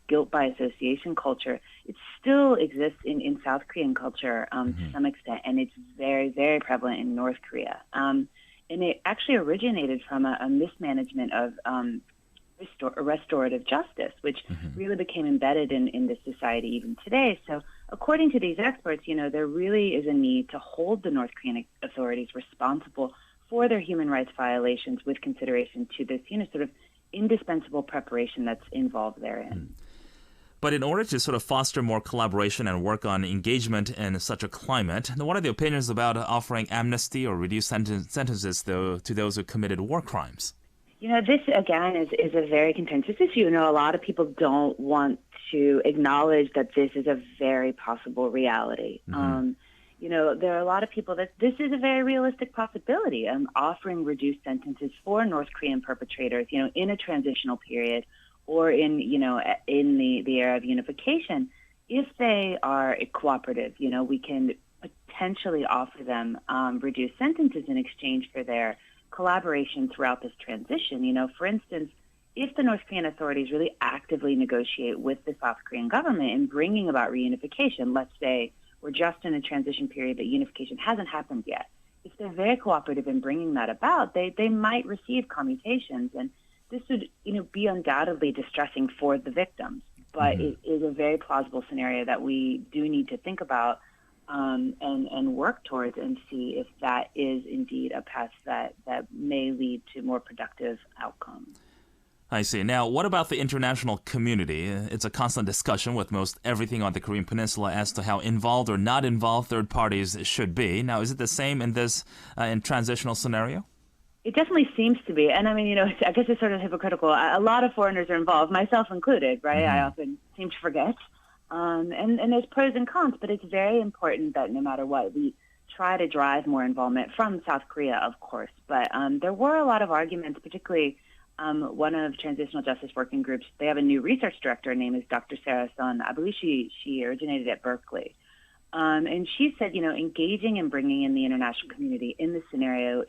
guilt by association culture, it still exists in South Korean culture to some extent, and it's very, very prevalent in North Korea. And it actually originated from a mismanagement of restorative justice, which really became embedded in this society even today. So according to these experts, there really is a need to hold the North Korean authorities responsible for their human rights violations with consideration to this, sort of indispensable preparation that's involved therein. But in order to sort of foster more collaboration and work on engagement in such a climate, what are the opinions about offering amnesty or reduced sentences to those who committed war crimes? This, again, is a very contentious issue. A lot of people don't want to acknowledge that this is a very possible reality. There are a lot of people that this is a very realistic possibility, offering reduced sentences for North Korean perpetrators, in a transitional period or in the era of unification. If they are cooperative, we can potentially offer them reduced sentences in exchange for their collaboration throughout this transition. For instance, if the North Korean authorities really actively negotiate with the South Korean government in bringing about reunification, let's say we're just in a transition period that unification hasn't happened yet. If they're very cooperative in bringing that about, they might receive commutations, and this would, be undoubtedly distressing for the victims. But it is a very plausible scenario that we do need to think about and work towards and see if that is indeed a path that may lead to more productive outcomes. I see. Now, what about the international community? It's a constant discussion with most everything on the Korean Peninsula as to how involved or not involved third parties should be. Now, is it the same in this in transitional scenario? It definitely seems to be. And I mean, I guess it's sort of hypocritical. A lot of foreigners are involved, myself included, right? I often seem to forget. And there's pros and cons, but it's very important that no matter what, we try to drive more involvement from South Korea, of course. But there were a lot of arguments, particularly one of Transitional Justice Working Groups. They have a new research director. Her name is Dr. Sarah Sun. I believe she originated at Berkeley. And she said, engaging and bringing in the international community in this scenario,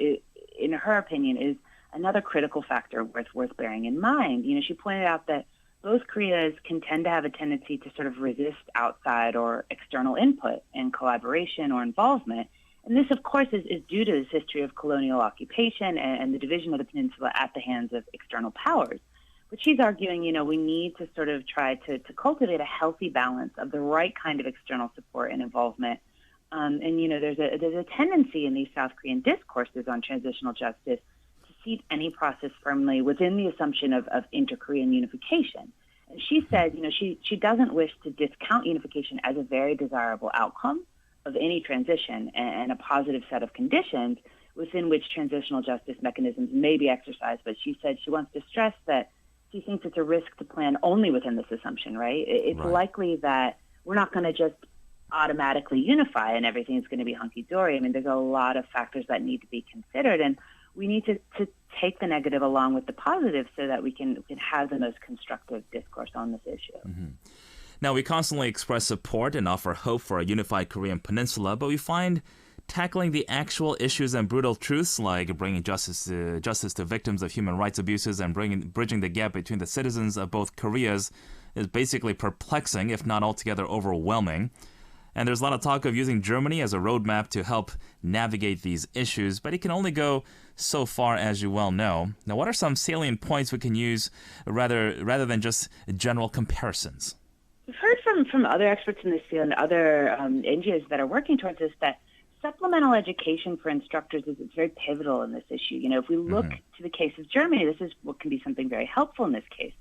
in her opinion, is another critical factor worth bearing in mind. She pointed out that both Koreas can tend to have a tendency to sort of resist outside or external input and collaboration or involvement. And this, of course, is due to this history of colonial occupation and the division of the peninsula at the hands of external powers. But she's arguing, we need to sort of try to cultivate a healthy balance of the right kind of external support and involvement. And there's a tendency in these South Korean discourses on transitional justice to seat any process firmly within the assumption of inter-Korean unification. And she said, she doesn't wish to discount unification as a very desirable outcome of any transition and a positive set of conditions within which transitional justice mechanisms may be exercised. But she said she wants to stress that she thinks it's a risk to plan only within this assumption, right? It's likely that we're not going to just automatically unify and everything's going to be hunky-dory. I mean, there's a lot of factors that need to be considered, and we need to take the negative along with the positive so that we can have the most constructive discourse on this issue. Mm-hmm. Now, we constantly express support and offer hope for a unified Korean peninsula, but we find tackling the actual issues and brutal truths, like bringing justice to victims of human rights abuses and bridging the gap between the citizens of both Koreas, is basically perplexing, if not altogether overwhelming. And there's a lot of talk of using Germany as a roadmap to help navigate these issues, but it can only go so far, as you well know. Now, what are some salient points we can use rather than just general comparisons? We've heard from other experts in this field and other NGOs that are working towards this that supplemental education for instructors is very pivotal in this issue. If we look to the case of Germany, this is what can be something very helpful in this case.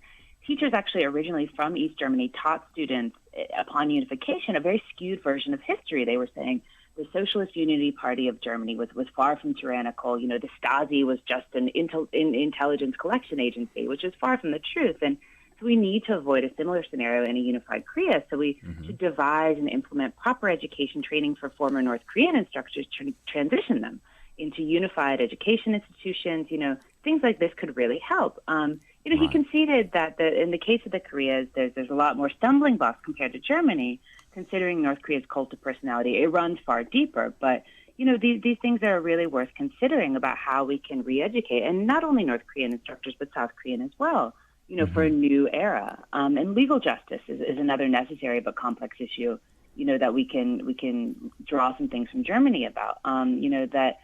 Teachers actually originally from East Germany taught students upon unification a very skewed version of history. They were saying the Socialist Unity Party of Germany was far from tyrannical. The Stasi was just an intelligence collection agency, which is far from the truth. And so we need to avoid a similar scenario in a unified Korea. So we should devise and implement proper education training for former North Korean instructors to transition them into unified education institutions. Things like this could really help. He conceded that in the case of the Koreas, there's a lot more stumbling blocks compared to Germany, considering North Korea's cult of personality. It runs far deeper. But, these things are really worth considering about how we can re-educate, and not only North Korean instructors, but South Korean as well, for a new era. And legal justice is another necessary but complex issue, that we can draw some things from Germany about, that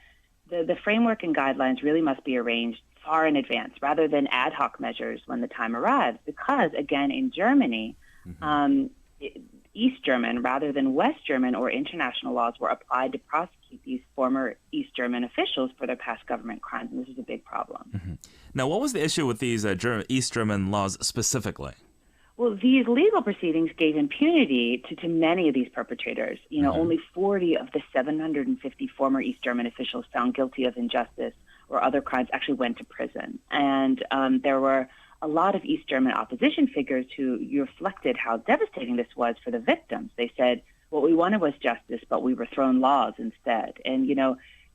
the framework and guidelines really must be arranged far in advance rather than ad hoc measures when the time arrives. Because, again, in Germany, East German rather than West German or international laws were applied to prosecute these former East German officials for their past government crimes, and this is a big problem. Now, what was the issue with these East German laws specifically? Well, these legal proceedings gave impunity to many of these perpetrators. Only 40 of the 750 former East German officials found guilty of injustice or other crimes actually went to prison. And there were a lot of East German opposition figures who reflected how devastating this was for the victims. They said, what we wanted was justice, but we were thrown laws instead. And,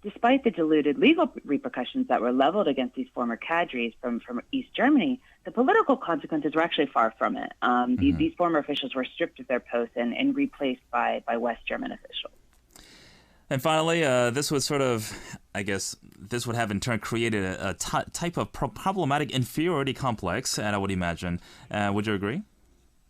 despite the diluted legal repercussions that were leveled against these former cadres from East Germany, the political consequences were actually far from it. These former officials were stripped of their posts and replaced by West German officials. And finally, this would this would have in turn created a type of problematic inferiority complex, and I would imagine. Would you agree?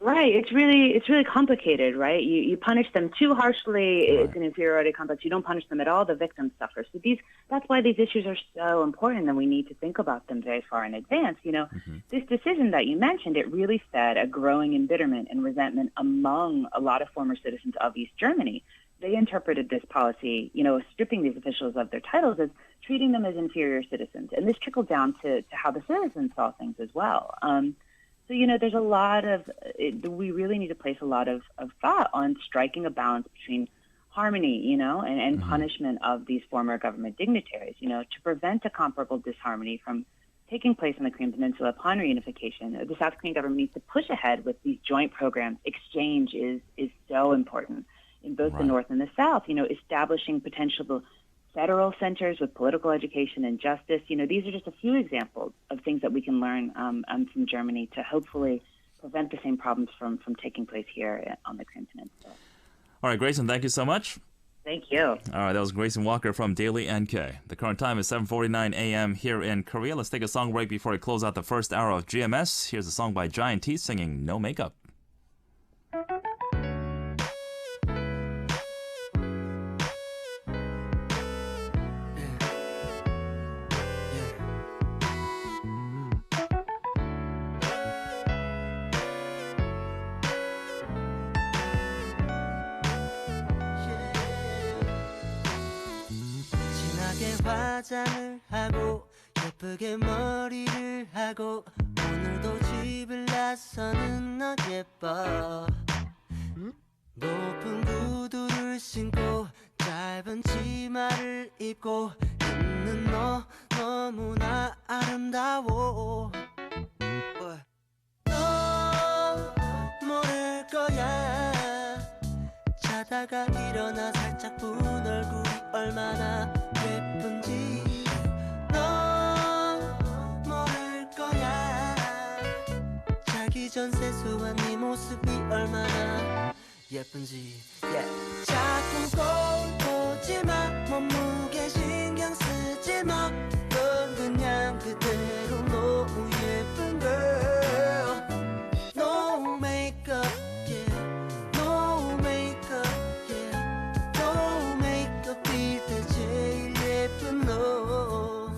Right. It's really complicated, right? You punish them too harshly, it's an inferiority complex. You don't punish them at all, the victims suffer. So that's why these issues are so important, and we need to think about them very far in advance. This decision that you mentioned, it really fed a growing embitterment and resentment among a lot of former citizens of East Germany. they interpreted this policy, stripping these officials of their titles as treating them as inferior citizens. And this trickled down to how the citizens saw things as well. So, there's a lot of, we really need to place a lot of thought on striking a balance between harmony, and punishment of these former government dignitaries, to prevent a comparable disharmony from taking place on the Korean Peninsula upon reunification. The South Korean government needs to push ahead with these joint programs. Exchange is so important in both the North and the South, establishing potential federal centers with political education and justice. These are just a few examples of things that we can learn from Germany to hopefully prevent the same problems from taking place here on the Korean Peninsula. All right, Grayson, thank you so much. Thank you. All right, that was Grayson Walker from Daily NK. The current time is 7:49 a.m. here in Korea. Let's take a song break before we close out the first hour of GMS. Here's a song by Giant T singing No Makeup. 화장을 하고 예쁘게 머리를 하고 오늘도 집을 나서는 너 예뻐 높은 구두를 신고 짧은 치마를 입고 있는 너 너무나 아름다워 너 모를 거야 자다가 일어나 살짝 본 얼굴이 얼마나 예쁜지 너 모를 거야 자기 전 세수한 네 모습이 얼마나 예쁜지 자꾸 거울 보지 마 몸무게 신경 쓰지 마 넌 그냥 그대로 너무 예쁜 girl No makeup No makeup No makeup 빌 때 제일 예쁜 너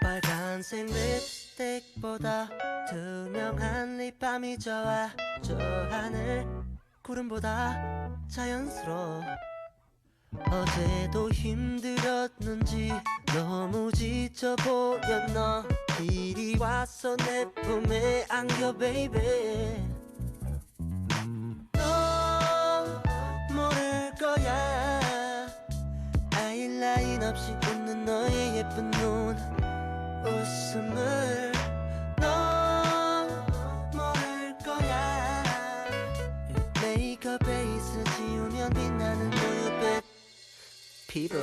빨간색 립스틱보다 투명한 립밤이 좋아 저 하늘 구름보다 자연스러워 어제도 힘들었는지 너무 지쳐 보였나 이리 와서 내 품에 안겨 baby 너 모를 거야 아이라인 없이 웃는 너의 예쁜 눈 웃음을 너 모를 거야 메이크업 베이스 지우면 빛나는 우유빛 피부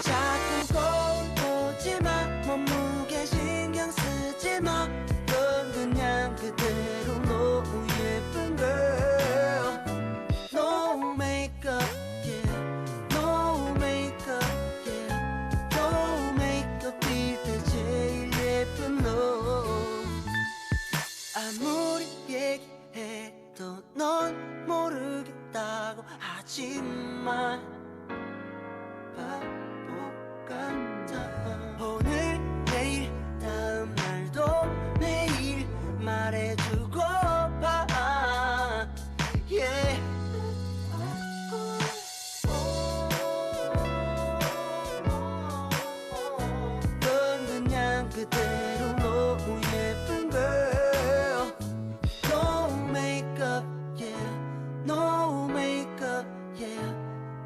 자꾸 거울 보지 마 몸무게 신경 쓰지 마 넌 그냥 그대로 너무 예쁜 girl No makeup No makeup No makeup 빌 때 제일 예쁜 너 아무리 얘기해도 넌 모르겠다고 하지마 바보 같아 오늘 내일 다음 날도 매일 말해주고 봐 yeah. 넌 그냥 그대로 너무 예쁜 girl No makeup No makeup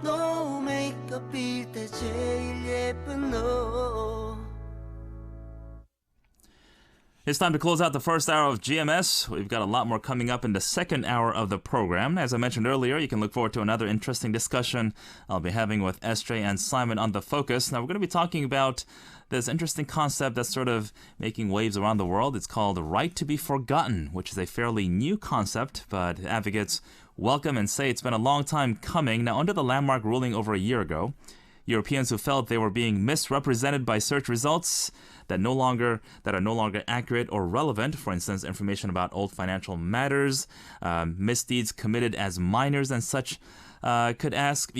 No makeup 빌 때 제일 예쁜 너 It's time to close out the first hour of GMS. We've got a lot more coming up in the second hour of the program. As I mentioned earlier, you can look forward to another interesting discussion I'll be having with SJ and Simon on The Focus. Now, we're going to be talking about this interesting concept that's sort of making waves around the world. It's called the right to be forgotten, which is a fairly new concept, but advocates welcome and say it's been a long time coming. Now, under the landmark ruling over a year ago, Europeans who felt they were being misrepresented by search results that are no longer accurate or relevant, for instance, information about old financial matters, misdeeds committed as minors and such, you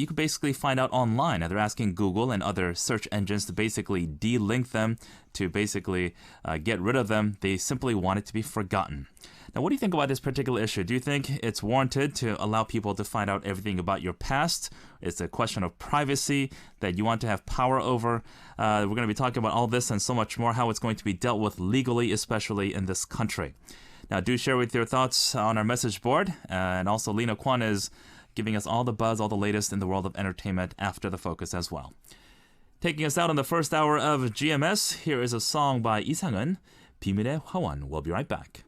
could basically find out online. Now, they're asking Google and other search engines to basically de-link them, to basically get rid of them. They simply want it to be forgotten. Now, what do you think about this particular issue? Do you think it's warranted to allow people to find out everything about your past? It's a question of privacy that you want to have power over. We're going to be talking about all this and so much more, how it's going to be dealt with legally, especially in this country. Now, do share with your thoughts on our message board. And also, Lina, Kwon is giving us all the buzz, all the latest in the world of entertainment after the focus as well. Taking us out on the first hour of GMS, here is a song by 이상은, 비밀의 화원. We'll be right back.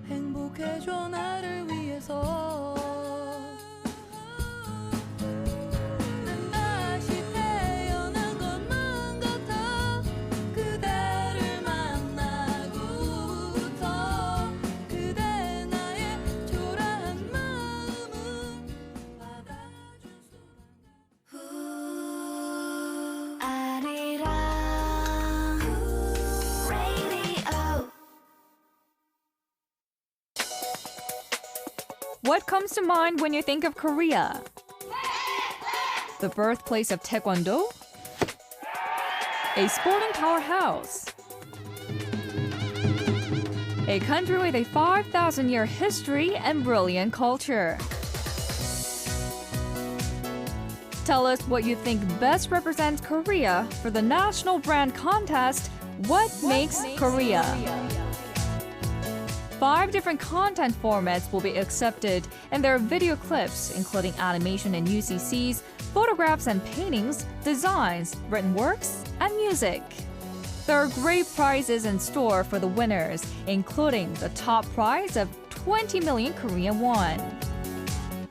행복해줘 나를 위해서 난 다시 태어난 것만 같아 그대를 만나고부터 그대 나의 초라한 마음은 받아준 순간 아리랑 Radio. What comes to mind when you think of Korea? The birthplace of Taekwondo? A sporting powerhouse? A country with a 5,000-year history and brilliant culture? Tell us what you think best represents Korea for the National Brand Contest, What Makes Korea? 5 different content formats will be accepted, and there are video clips, including animation and UCCs, photographs and paintings, designs, written works, and music. There are great prizes in store for the winners, including the top prize of 20 million Korean won.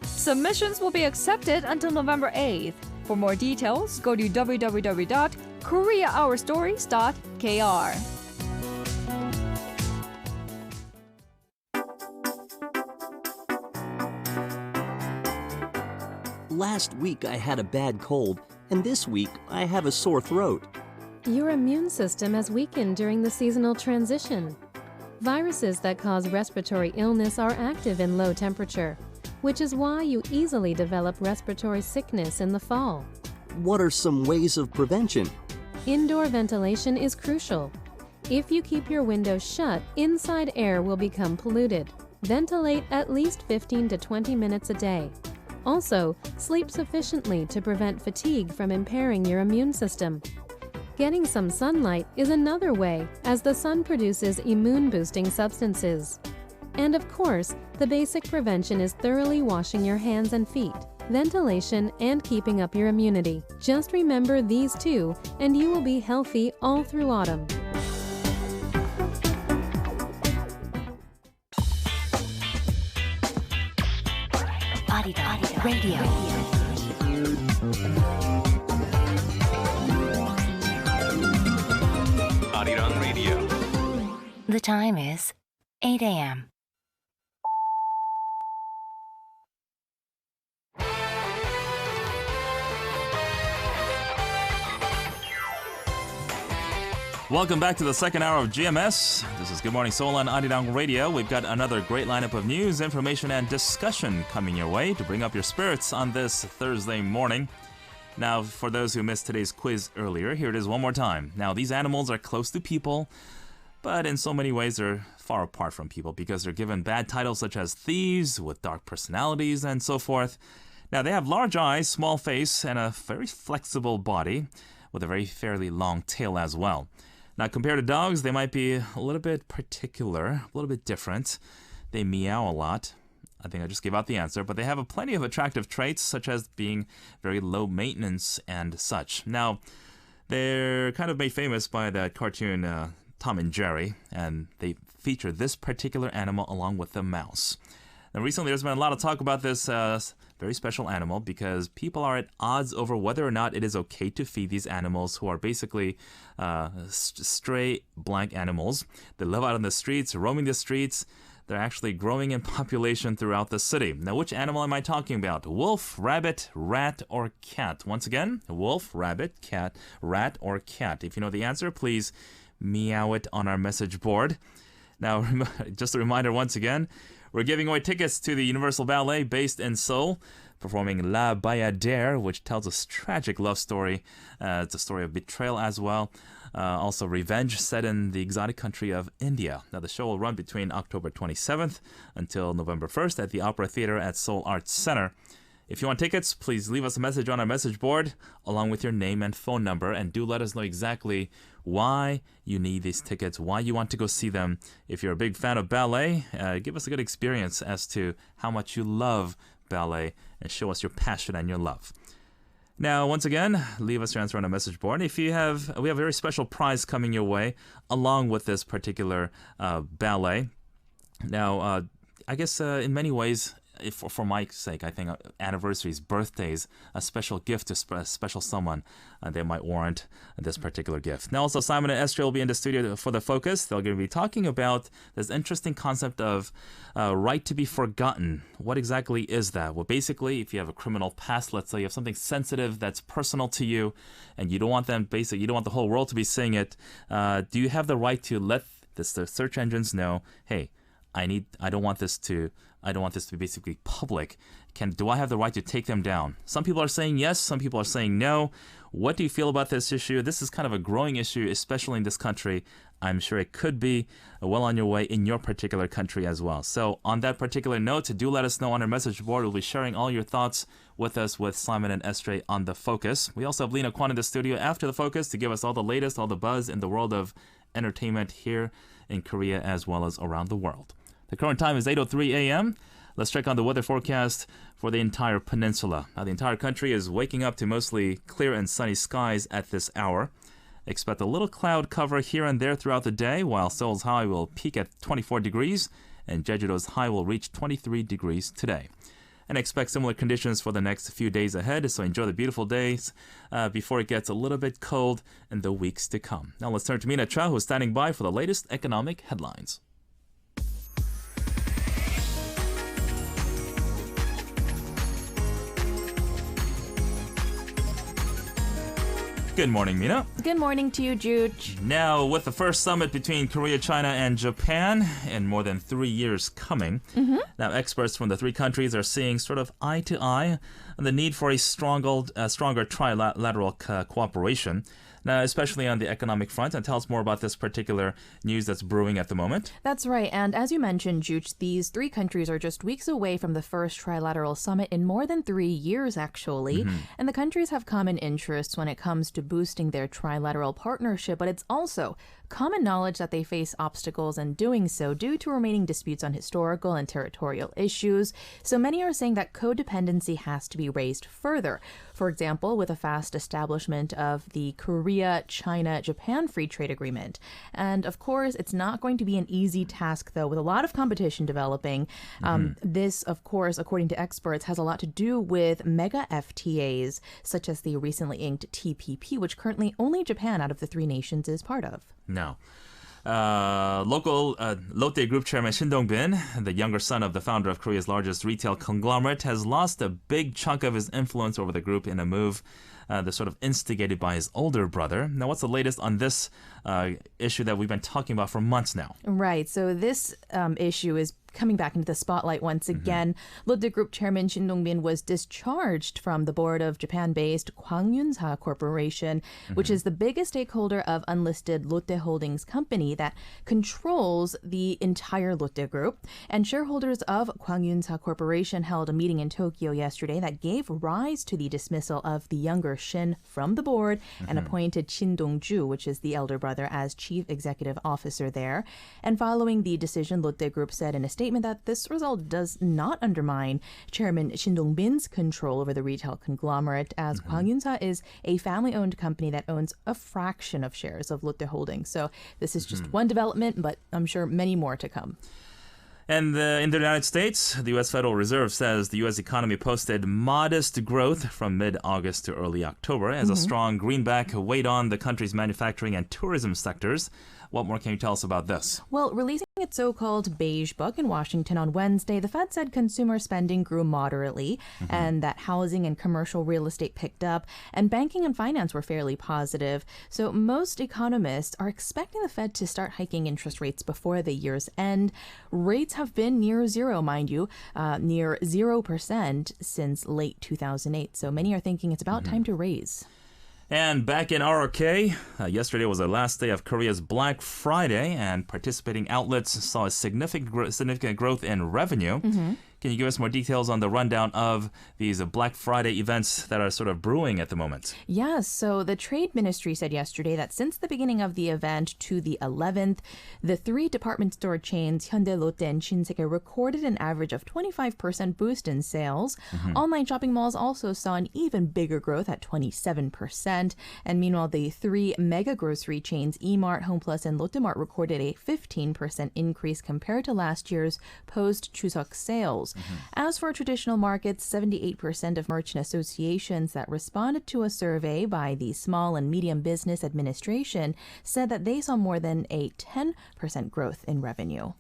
Submissions will be accepted until November 8th. For more details, go to www.koreaourstories.kr. Last week I had a bad cold, and this week I have a sore throat. Your immune system has weakened during the seasonal transition. Viruses that cause respiratory illness are active in low temperature, which is why you easily develop respiratory sickness in the fall. What are some ways of prevention? Indoor ventilation is crucial. If you keep your windows shut, inside air will become polluted. Ventilate at least 15 to 20 minutes a day. Also, sleep sufficiently to prevent fatigue from impairing your immune system. Getting some sunlight is another way, as the sun produces immune-boosting substances. And of course, the basic prevention is thoroughly washing your hands and feet, ventilation, and keeping up your immunity. Just remember these two, and you will be healthy all through autumn. Arirang Radio. Arirang Radio. The time is 8 a.m. Welcome back to the second hour of GMS. This is Good Morning Seoul on Arirang Radio. We've got another great lineup of news, information, and discussion coming your way to bring up your spirits on this Thursday morning. Now, for those who missed today's quiz earlier, here it is one more time. Now, these animals are close to people, but in so many ways they're far apart from people because they're given bad titles such as thieves with dark personalities and so forth. Now, they have large eyes, small face, and a very flexible body with a very fairly long tail as well. Now, compared to dogs, they might be a little bit particular, a little bit different. They meow a lot. I think I just gave out the answer, but they have plenty of attractive traits, such as being very low maintenance and such. Now, they're kind of made famous by that cartoon Tom and Jerry, and they feature this particular animal along with the mouse. Now, recently there's been a lot of talk about this very special animal because people are at odds over whether or not it is okay to feed these animals who are basically stray blank animals. They live out on the streets, roaming the streets. They're actually growing in population throughout the city. Now, which animal am I talking about? Wolf, rabbit, rat, or cat? Once again, wolf, rabbit, cat, rat, or cat. If you know the answer, please meow it on our message board. Now, just a reminder once again, we're giving away tickets to the Universal Ballet based in Seoul, performing La Bayadère, which tells a tragic love story. It's a story of betrayal as well. Also revenge set in the exotic country of India. Now, the show will run between October 27th until November 1st at the Opera Theater at Seoul Arts Center. If you want tickets, please leave us a message on our message board along with your name and phone number, and do let us know exactly why you need these tickets, why you want to go see them. If you're a big fan of ballet, give us a good experience as to how much you love ballet and show us your passion and your love. Now, once again, leave us your answer on our message board. If we have a very special prize coming your way along with this particular ballet. Now, I guess in many ways, for my sake, I think anniversaries, birthdays, a special gift to a special someone, they might warrant this particular gift. Now, also, Simon and Esther will be in the studio for the focus. They're going to be talking about this interesting concept of right to be forgotten. What exactly is that? Well, basically, if you have a criminal past, let's say you have something sensitive that's personal to you, and you don't want them, basically, you don't want the whole world to be seeing it. Do you have the right to let the search engines know, hey, I don't want this to be basically public. Do I have the right to take them down? Some people are saying yes, some people are saying no. What do you feel about this issue? This is kind of a growing issue, especially in this country. I'm sure it could be well on your way in your particular country as well. So on that particular note, do let us know on our message board. We'll be sharing all your thoughts with us with Simon and Esther on The Focus. We also have Lina, Kwon in the studio after The Focus to give us all the latest, all the buzz in the world of entertainment here in Korea as well as around the world. The current time is 8:03 a.m. Let's check on the weather forecast for the entire peninsula. Now, the entire country is waking up to mostly clear and sunny skies at this hour. Expect a little cloud cover here and there throughout the day, while Seoul's high will peak at 24 degrees and Jejudo's high will reach 23 degrees today. And expect similar conditions for the next few days ahead, so enjoy the beautiful days before it gets a little bit cold in the weeks to come. Now let's turn to Mina, who's standing by for the latest economic headlines. Good morning, Mina. Good morning to you, Jooch. Now, with the first summit between Korea, China, and Japan in more than 3 years coming, now experts from the three countries are seeing sort of eye to eye on the need for a stronger trilateral cooperation. Now, especially on the economic front, and tell us more about this particular news that's brewing at the moment. That's right, and as you mentioned, Jooch, these three countries are just weeks away from the first trilateral summit in more than 3 years, actually. And the countries have common interests when it comes to boosting their trilateral partnership, but it's also common knowledge that they face obstacles in doing so due to remaining disputes on historical and territorial issues. So many are saying that codependency has to be raised further. For example, with a fast establishment of the Korea-China-Japan Free Trade Agreement. And of course, it's not going to be an easy task, though, with a lot of competition developing. This, of course, according to experts, has a lot to do with mega FTAs, such as the recently inked TPP, which currently only Japan out of the three nations is part of. Now, local Lotte Group chairman Shin Dong-bin, the younger son of the founder of Korea's largest retail conglomerate, has lost a big chunk of his influence over the group in a move that's sort of instigated by his older brother. Now, what's the latest on this issue that we've been talking about for months now? Right. So this issue is coming back into the spotlight once again. Lotte Group chairman Shin Dong-bin was discharged from the board of Japan-based Kwon Corporation, which is the biggest stakeholder of unlisted Lotte Holdings company that controls the entire Lotte Group. And shareholders of Kwon Corporation held a meeting in Tokyo yesterday that gave rise to the dismissal of the younger Shin from the board and appointed Shin Dong-ju, which is the elder brother, as chief executive officer there. And following the decision, Lotte Group said in a statement that this result does not undermine Chairman Shin Dong-bin's control over the retail conglomerate, as Kwon is a family-owned company that owns a fraction of shares of Lotte Holdings. So this is just one development, but I'm sure many more to come. And in the United States, the U.S. Federal Reserve says the U.S. economy posted modest growth from mid-August to early October as a strong greenback weighed on the country's manufacturing and tourism sectors. What more can you tell us about this? Well, releasing its so-called beige book in Washington on Wednesday, the Fed said consumer spending grew moderately and that housing and commercial real estate picked up and banking and finance were fairly positive. So most economists are expecting the Fed to start hiking interest rates before the year's end. Rates have been near zero, mind you, near 0% since late 2008. So many are thinking it's about time to raise. And back in ROK, yesterday was the last day of Korea's Black Friday, and participating outlets saw a significant growth in revenue. Can you give us more details on the rundown of these Black Friday events that are sort of brewing at the moment? Yes, so the Trade Ministry said yesterday that since the beginning of the event to the 11th, the three department store chains, Hyundai, Lotte, and Shinsegae, recorded an average of 25% boost in sales. Online shopping malls also saw an even bigger growth at 27%. And meanwhile, the three mega grocery chains, E-Mart, HomePlus, and Lotte Mart, recorded a 15% increase compared to last year's post-Chuseok sales. As for traditional markets, 78% of merchant associations that responded to a survey by the Small and Medium Business Administration said that they saw more than a 10% growth in revenue.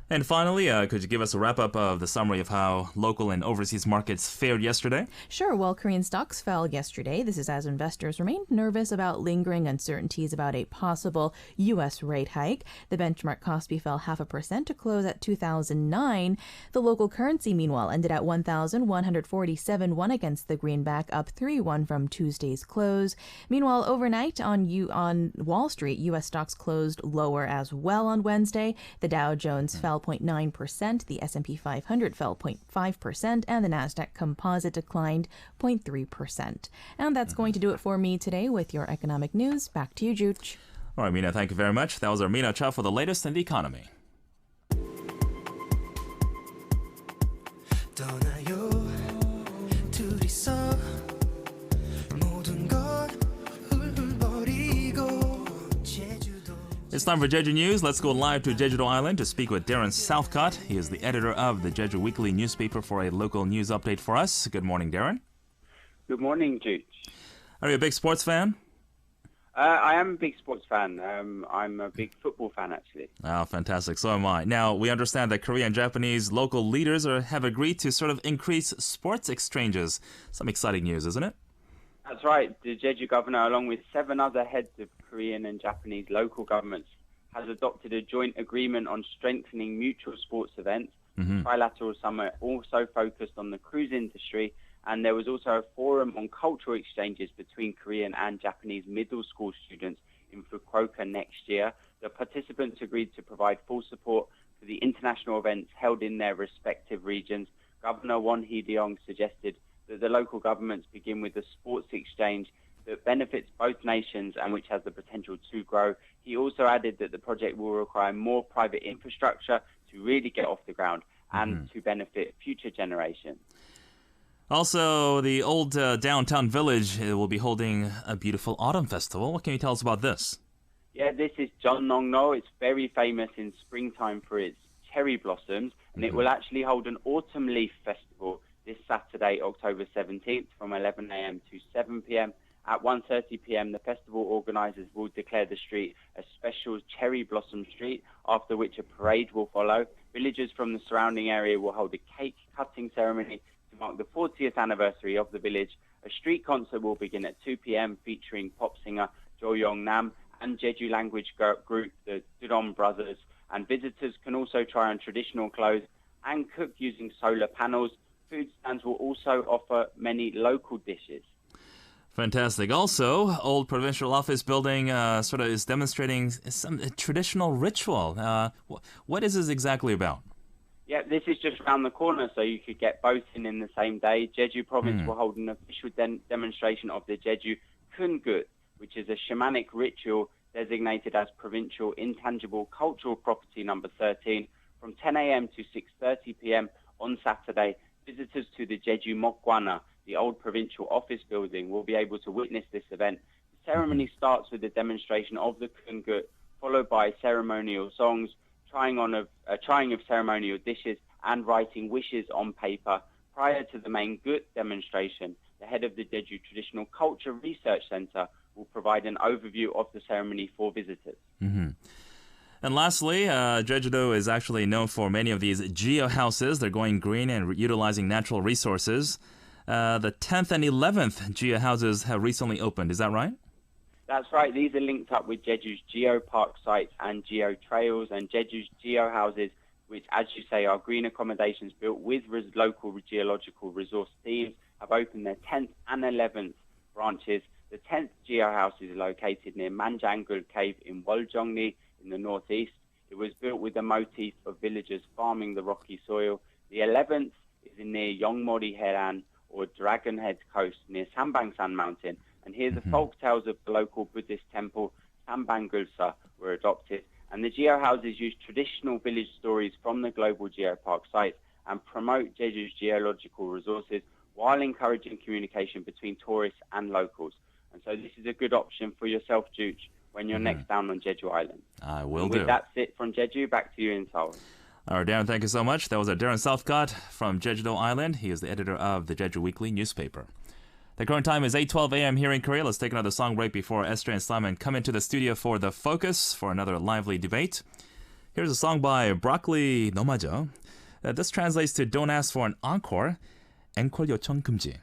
And finally, could you give us a wrap-up of the summary of how local and overseas markets fared yesterday? Sure. Well, Korean stocks fell yesterday. This is as investors remained nervous about lingering uncertainties about a possible U.S. rate hike. The benchmark Kospi fell 0.5% to close at 2009. The local currency, meanwhile, ended at 1,147 won against the greenback, up 3 won from Tuesday's close. Meanwhile, overnight on Wall Street, U.S. stocks closed lower as well on Wednesday. The Dow Jones fell 0.9%, the S&P 500 fell 0.5%, and the Nasdaq Composite declined 0.3%. And that's going to do it for me today with your economic news. Back to you, Jooch. All right, Mina, thank you very much. That was our Mina Cha for the latest in the economy. It's time for Jeju News. Let's go live to Jeju Island to speak with Darren Southcott. He is the editor of the Jeju Weekly newspaper for a local news update for us. Good morning, Darren. Good morning, Jooch. Are you a big sports fan? I am a big sports fan. I'm a big football fan, actually. Oh, fantastic. So am I. Now, we understand that Korean and Japanese local leaders have agreed to sort of increase sports exchanges. Some exciting news, isn't it? That's right. The Jeju governor, along with 7 other heads of Korean and Japanese local governments, has adopted a joint agreement on strengthening mutual sports events. The trilateral summit also focused on the cruise industry, and there was also a forum on cultural exchanges between Korean and Japanese middle school students in Fukuoka next year. The participants agreed to provide full support for the international events held in their respective regions. Governor Won Hee-ryong suggested that the local governments begin with a sports exchange that benefits both nations and which has the potential to grow. He also added that the project will require more private infrastructure to really get off the ground and to benefit future generations. Also, the old downtown village will be holding a beautiful autumn festival. What can you tell us about this? Yeah, this is Jeonnongno. It's very famous in springtime for its cherry blossoms, and it will actually hold an autumn leaf festival this Saturday, October 17th, from 11 a.m. to 7 p.m. At 1:30 p.m., the festival organisers will declare the street a special cherry blossom street, after which a parade will follow. Villagers from the surrounding area will hold a cake cutting ceremony to mark the 40th anniversary of the village. A street concert will begin at 2 p.m. featuring pop singer Jooch Nam and Jeju language group the Darren brothers. And visitors can also try on traditional clothes and cook using solar panels. Food stands will also offer many local dishes. Fantastic. Also, old provincial office building sort of is demonstrating some traditional ritual. What is this exactly about? Yeah, this is just around the corner, so you could get both in the same day. Jeju province will hold an official demonstration of the Jeju Kungut, which is a shamanic ritual designated as provincial intangible cultural property number 13, from 10 a.m. to 6:30 p.m. on Saturday. Visitors to the Jeju Mokgwana, the old provincial office building, will be able to witness this event. The ceremony starts with a demonstration of the Kungut, followed by ceremonial songs, trying of ceremonial dishes, and writing wishes on paper. Prior to the main Gut demonstration, the head of the Jeju Traditional Culture Research Center will provide an overview of the ceremony for visitors. And lastly, Jeju is actually known for many of these geo houses. They're going green and utilizing natural resources. The 10th and 11th geo houses have recently opened. Is that right? That's right. These are linked up with Jeju's Geo Park sites and Geo Trails, and Jeju's Geo Houses, which, as you say, are green accommodations built with local geological resource teams, have opened their 10th and 11th branches. The 10th Geo House is located near Manjangul Cave in Woljongni in the northeast. It was built with the motif of villagers farming the rocky soil. The 11th is near Yongmori Heran, or Dragon Head Coast, near Sambangsan Mountain. And here the folk tales of the local Buddhist temple, Sambangulsa, were adopted. And the Geo Houses use traditional village stories from the global geopark sites and promote Jeju's geological resources while encouraging communication between tourists and locals. And so this is a good option for yourself, Jooch, when you're next down on Jeju Island. I will and do. That's it from Jeju. Back to you in Seoul. All right, Darren, thank you so much. That was Darren Southcott from Jeju Island. He is the editor of the Jeju Weekly newspaper. The current time is 8:12 a.m. here in Korea. Let's take another song break before Esther and Simon come into the studio for The Focus for another lively debate. Here's a song by Broccoli 너마저. This translates to Don't Ask for an Encore. 앵콜 요청 금지.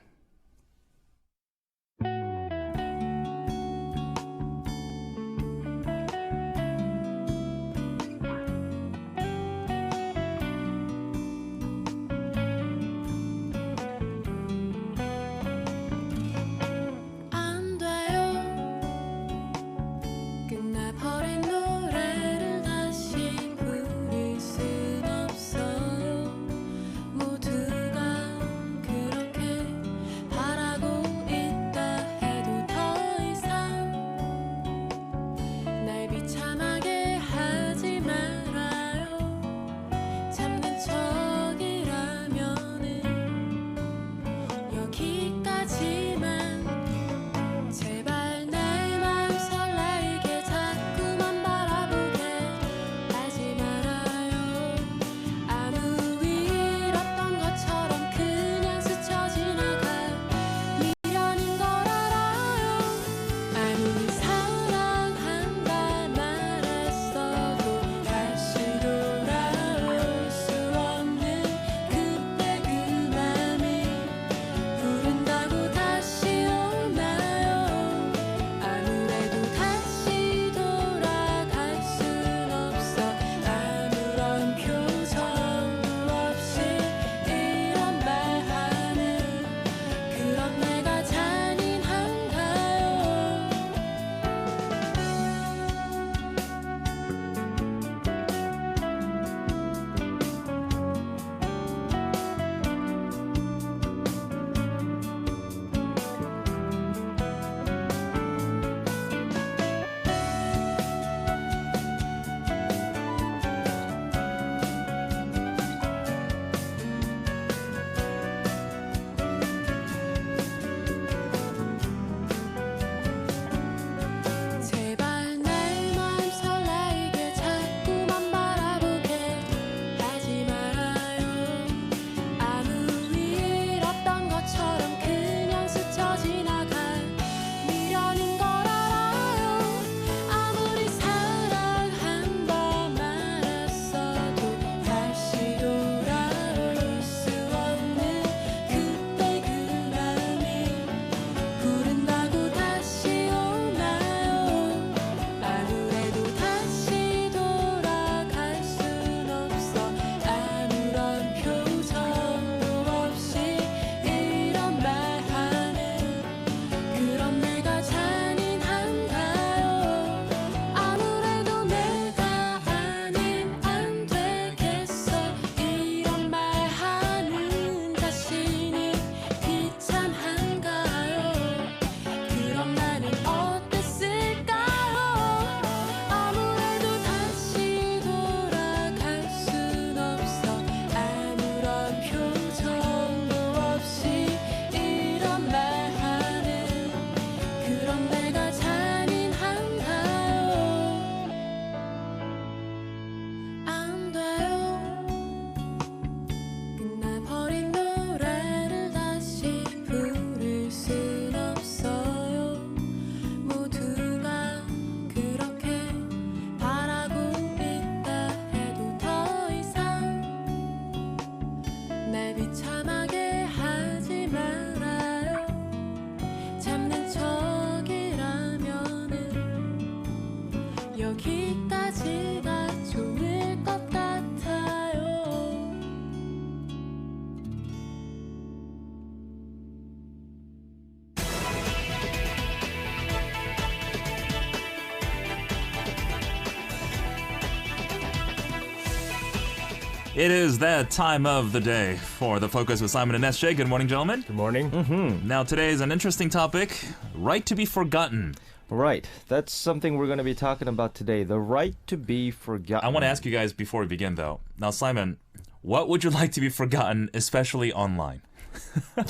It is that time of the day for The Focus with Simon and SJ. Good morning, gentlemen. Good morning. Now, today is an interesting topic, right to be forgotten. Right. That's something we're going to be talking about today. The right to be forgotten. I want to ask you guys before we begin, though. Now, Simon, what would you like to be forgotten, especially online?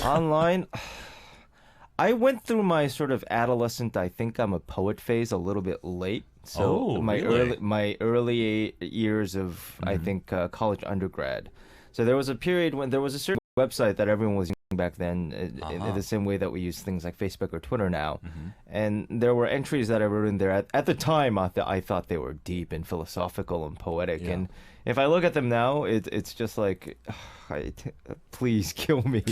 Online? I went through my sort of adolescent, I think I'm a poet phase a little bit late. So my early years of, I think, college undergrad. So there was a period when there was a certain website that everyone was using back then in the same way that we use things like Facebook or Twitter now. And there were entries that I wrote in there. At the time, I thought they were deep and philosophical and poetic. Yeah. And if I look at them now, it's just like, please kill me.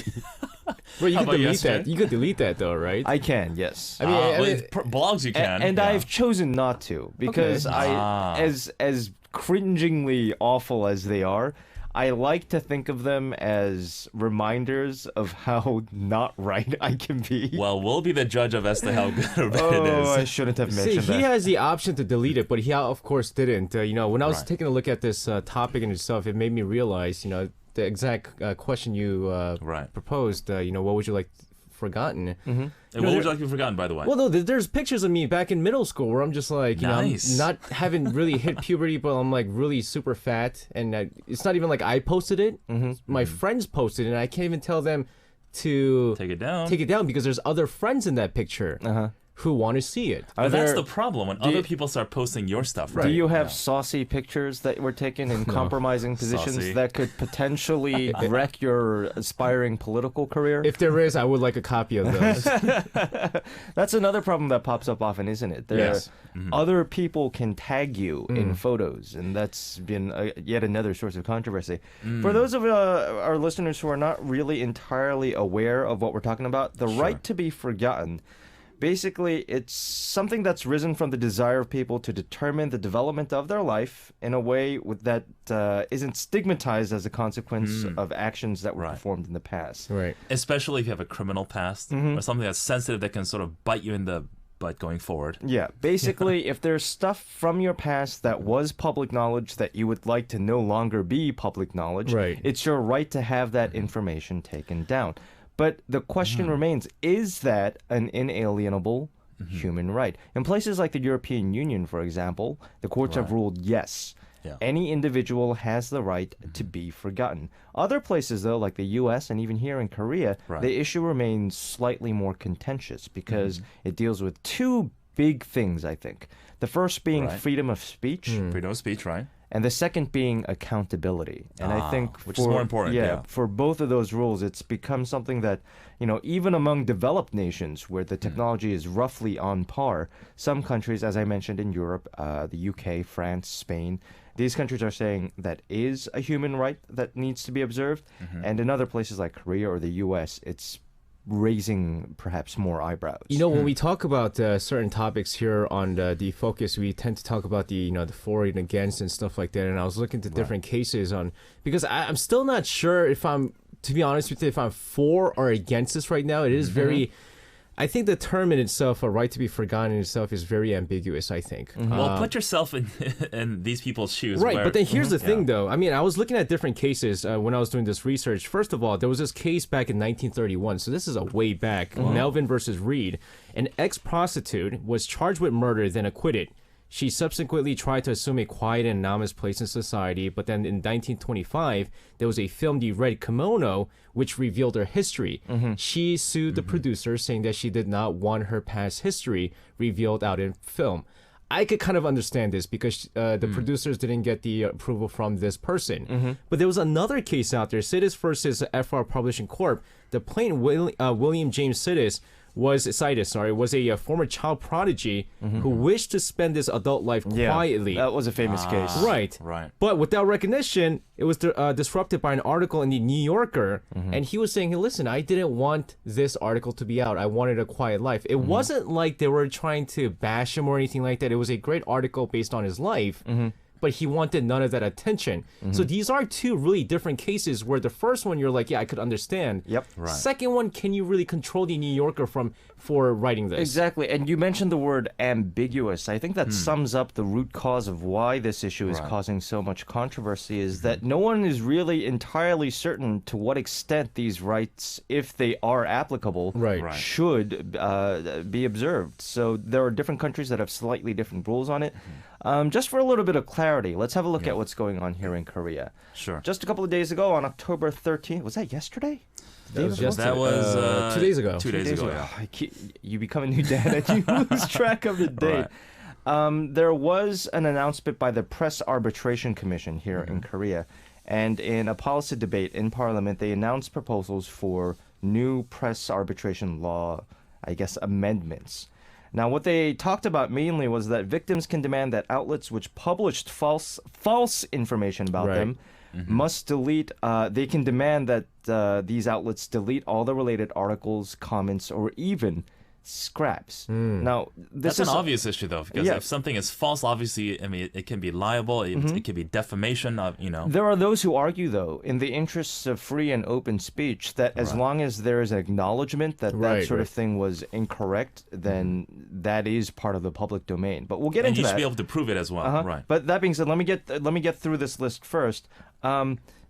Well, you can delete that. You could delete that, though, right? I can, yes. I mean, blogs you can. And I've chosen not to because as cringingly awful as they are, I like to think of them as reminders of how not right I can be. Well, we'll be the judge of as to how good or bad it is. I shouldn't have mentioned that. He has the option to delete it, but he, of course, didn't. When I was taking a look at this topic in itself, it made me realize, the exact question you proposed. What would you like forgotten? And what would you like to be forgotten, by the way? Well, no, there's pictures of me back in middle school where I'm just like, I'm not having really hit puberty, but I'm like really super fat, and it's not even like I posted it. My friends posted it, and I can't even tell them to take it down. Take it down because there's other friends in that picture. Who want to see it. But that's the problem when other people start posting your stuff, right? Do you have saucy pictures that were taken in compromising positions that could potentially wreck your aspiring political career? If there is, I would like a copy of those. That's another problem that pops up often, isn't it? Other people can tag you in photos, and that's been yet another source of controversy. For those of our listeners who are not really entirely aware of what we're talking about, the right to be forgotten. Basically, it's something that's risen from the desire of people to determine the development of their life in a way that isn't stigmatized as a consequence of actions that were performed in the past. Right. Especially if you have a criminal past or something that's sensitive that can sort of bite you in the butt going forward. Yeah. Basically, if there's stuff from your past that was public knowledge that you would like to no longer be public knowledge, it's your right to have that information taken down. But the question remains, is that an inalienable human right? In places like the European Union, for example, the courts have ruled yes. Any individual has the right to be forgotten. Other places, though, like the U.S. and even here in Korea, the issue remains slightly more contentious because it deals with two big things, I think. The first being freedom of speech. Freedom of speech, right. And the second being accountability. And I think which is more important. For both of those rules, it's become something that, even among developed nations where the technology is roughly on par, some countries, as I mentioned in Europe, the UK, France, Spain, these countries are saying that is a human right that needs to be observed. And in other places like Korea or the US, it's raising perhaps more eyebrows. When we talk about certain topics here on the Focus, we tend to talk about the for and against and stuff like that. And I was looking to different cases because I'm still not sure if I'm, to be honest with you, if I'm for or against this right now. It is very, I think the term in itself, a right to be forgotten in itself, is very ambiguous, I think. Well, put yourself in these people's shoes. Right, but then here's the thing, though. I mean, I was looking at different cases when I was doing this research. First of all, there was this case back in 1931, so this is a way back, Melvin versus Reed. An ex-prostitute was charged with murder, then acquitted. She subsequently tried to assume a quiet and anonymous place in society, but then in 1925, there was a film, The Red Kimono, which revealed her history. She sued the producer, saying that she did not want her past history revealed out in film. I could kind of understand this because the producers didn't get the approval from this person. But there was another case out there, Sidis versus FR Publishing Corp. The plaintiff, William James Sidis, was a former child prodigy who wished to spend his adult life quietly. That was a famous case. Right. But without recognition, it was disrupted by an article in the New Yorker, and he was saying, hey, listen, I didn't want this article to be out. I wanted a quiet life. It wasn't like they were trying to bash him or anything like that. It was a great article based on his life. but he wanted none of that attention. So these are two really different cases where the first one you're like, yeah, I could understand. Yep. Right. Second one, can you really control the New Yorker for writing this? Exactly. And you mentioned the word ambiguous. I think that sums up the root cause of why this issue is causing so much controversy is that no one is really entirely certain to what extent these rights, if they are applicable, should be observed. So there are different countries that have slightly different rules on it. Just for a little bit of clarity, let's have a look at what's going on here in Korea. Sure. Just a couple of days ago, on October 13th, was that yesterday? That was 2 days ago. 2 days ago. Yeah. You become a new dad and you lose track of the date. There was an announcement by the Press Arbitration Commission here in Korea. And in a policy debate in Parliament, they announced proposals for new press arbitration law, I guess, amendments. Now, what they talked about mainly was that victims can demand that outlets which published false information about them must delete, they can demand that these outlets delete all the related articles, comments, or even scraps. Now, that's an obvious issue, though, because if something is false, obviously, I mean, it can be liable. It can be defamation. There are those who argue, though, in the interests of free and open speech, that as long as there is an acknowledgement that that sort of thing was incorrect, then that is part of the public domain. But we'll get into that. And you should be able to prove it as well, right? But that being said, let me get through this list first.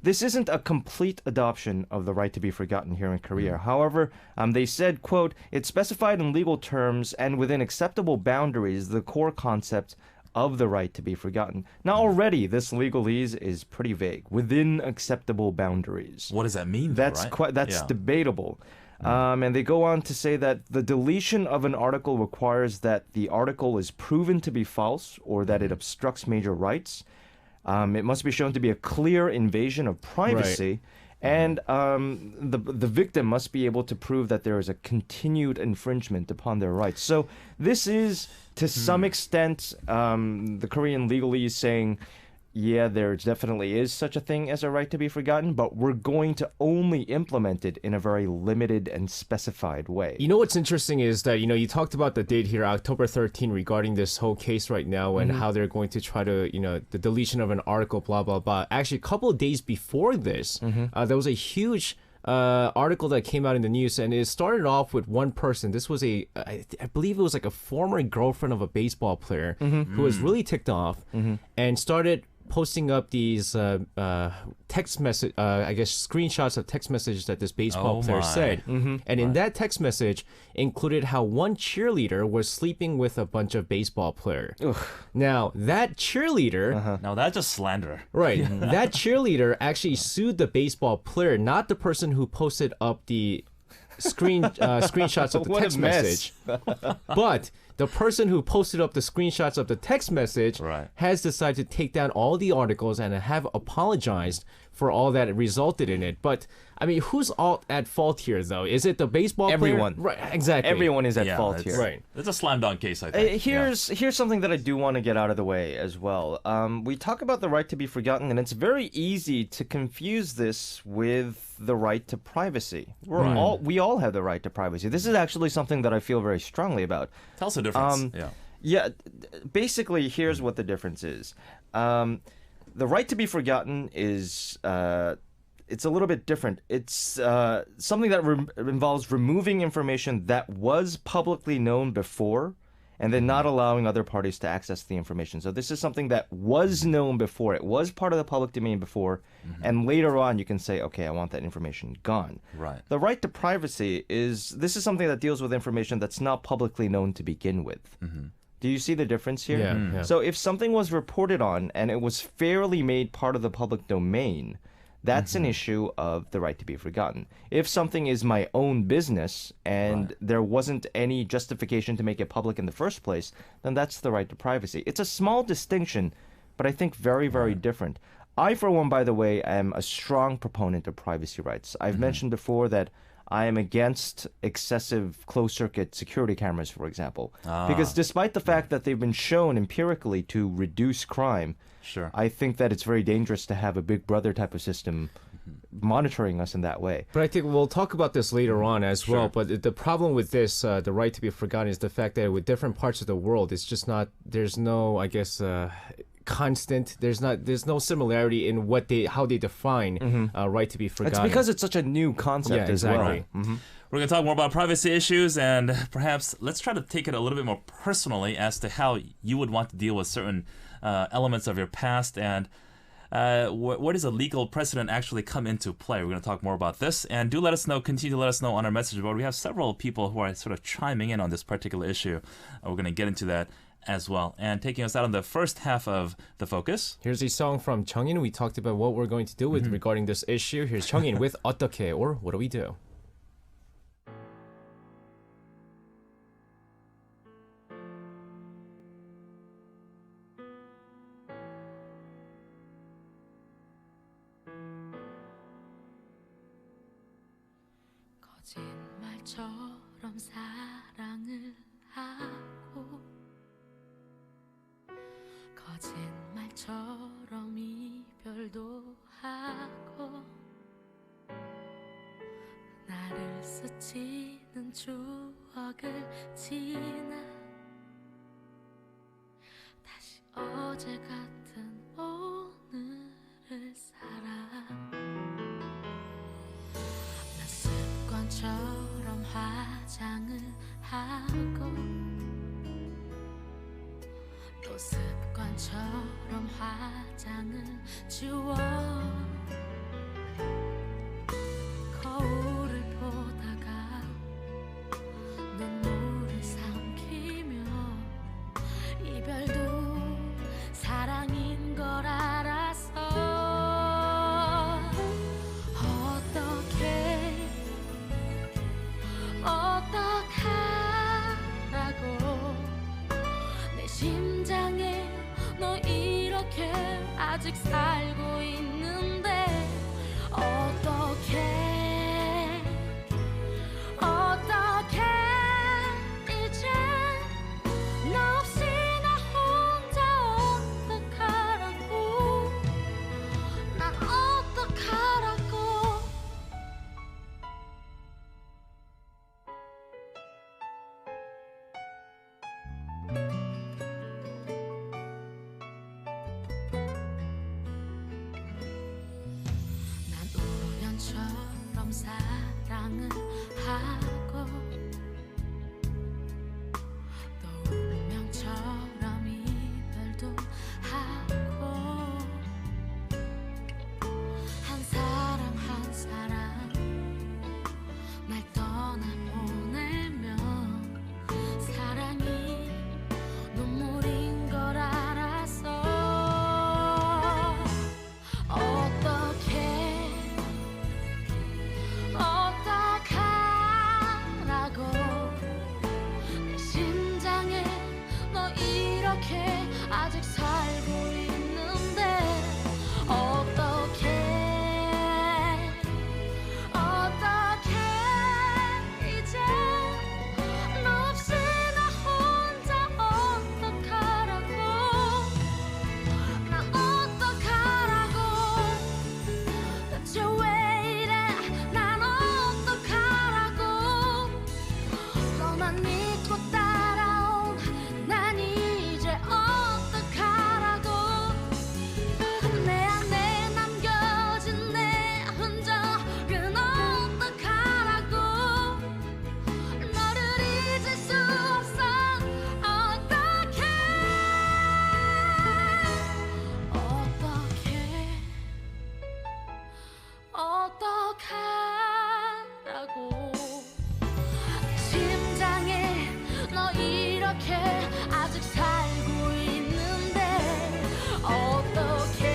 This isn't a complete adoption of the right to be forgotten here in Korea. However, they said, quote, it's specified in legal terms and within acceptable boundaries the core concept of the right to be forgotten. Now, already, this legalese is pretty vague. Within acceptable boundaries. What does that mean, That's debatable. And they go on to say that the deletion of an article requires that the article is proven to be false or that it obstructs major rights. It must be shown to be a clear invasion of privacy, and the victim must be able to prove that there is a continued infringement upon their rights. So this is, to some extent, the Korean legalese saying, yeah, there definitely is such a thing as a right to be forgotten, but we're going to only implement it in a very limited and specified way. You know what's interesting is that, you talked about the date here, October 13, regarding this whole case right now and how they're going to try to, the deletion of an article, blah, blah, blah. Actually, a couple of days before this, there was a huge article that came out in the news, and it started off with one person. This was I believe it was like a former girlfriend of a baseball player who was really ticked off and started posting up these text message, I guess screenshots of text messages that this baseball player said. And in that text message included how one cheerleader was sleeping with a bunch of baseball players. Now, that cheerleader... Now, that's just slander. Right. That cheerleader actually sued the baseball player, not the person who posted up the screenshots of the text message. But the person who posted up the screenshots of the text message has decided to take down all the articles and have apologized for all that resulted in it. But, I mean, who's all at fault here, though? Is it the baseball Everyone. player? Right, exactly. Everyone is at fault here. Right. It's a slam dunk case, I think. Here's something that I do want to get out of the way as well. We talk about the right to be forgotten, and it's very easy to confuse this with the right to privacy. We all have the right to privacy. This is actually something that I feel very strongly about. Tell us the difference. Basically, here's what the difference is. The right to be forgotten is it's a little bit different. It's something that involves removing information that was publicly known before and then not allowing other parties to access the information. So this is something that was known before. It was part of the public domain before, and later on you can say, okay, I want that information gone. Right. The right to privacy is something that deals with information that's not publicly known to begin with. Do you see the difference here? Yeah. So if something was reported on and it was fairly made part of the public domain, that's an issue of the right to be forgotten. If something is my own business and there wasn't any justification to make it public in the first place, then that's the right to privacy. It's a small distinction, but I think very, very different. I, for one, by the way, am a strong proponent of privacy rights. I've mentioned before that I am against excessive closed-circuit security cameras, for example. Because despite the fact that they've been shown empirically to reduce crime, I think that it's very dangerous to have a Big Brother type of system monitoring us in that way. But I think we'll talk about this later on as well. But the problem with this, the right to be forgotten, is the fact that with different parts of the world, it's just not, there's no, I guess, constant. There's no similarity in how they define right to be forgotten. It's because it's such a new concept as well. Right. We're going to talk more about privacy issues, and perhaps let's try to take it a little bit more personally as to how you would want to deal with certain elements of your past, and where does a legal precedent actually come into play? We're going to talk more about this, and do let us know, continue to let us know on our message board. We have several people who are sort of chiming in on this particular issue. We're going to get into that as well. And taking us out on the first half of The Focus. Here's a song from Chungin. We talked about what we're going to do with regarding this issue. Here's Chungin with 어떻게, or What Do We Do? 거짓말처럼 사랑을 하고 거짓말처럼 이별도 하고 나를 스치는 추억을 지나 다시 어제 같은 오늘을 살아 습관처럼 화장을 하고 또 습관처럼 화장을 지워 거울을 보다가 눈물을 삼키며 이별도 사랑인 걸 알았어 어떡하라고 내 심장에 너 이렇게 아직 살고 있는데 어떡해 이제 너 없이 나 혼자 어떡하라고 난 어떡하라고 우연처럼 사랑을 하고 또 운명처럼 이별도 하고 한 사람 날 떠나보내면 사랑이 눈물인 걸 알았어 어떡하라고 내 심장에 너 이렇게 아직 살고 있는데 어떡해 이제 너 없이 나 혼자 어떡하라고 나 어떡하라고 대체 왜 이래 난 어떡하라고 너만 믿고 따라온 난 이제 어떡하라고 내 안에 남겨진 내 흔적은 어떡하라고 너를 잊을 수 없어 어떡해 어떡하라고 심장에 너 이렇게 아직 살고 있는데 어떡해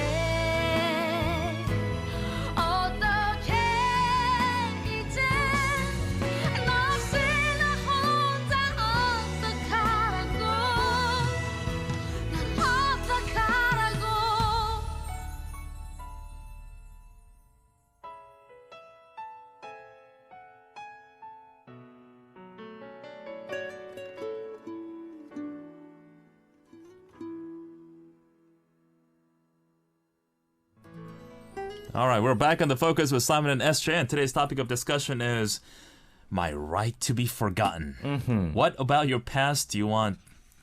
이제 너 없이 나 혼자 어떡하라고 난 어떡하라고 All right, we're back on The Focus with Simon and SJ, and today's topic of discussion is my right to be forgotten. What about your past do you want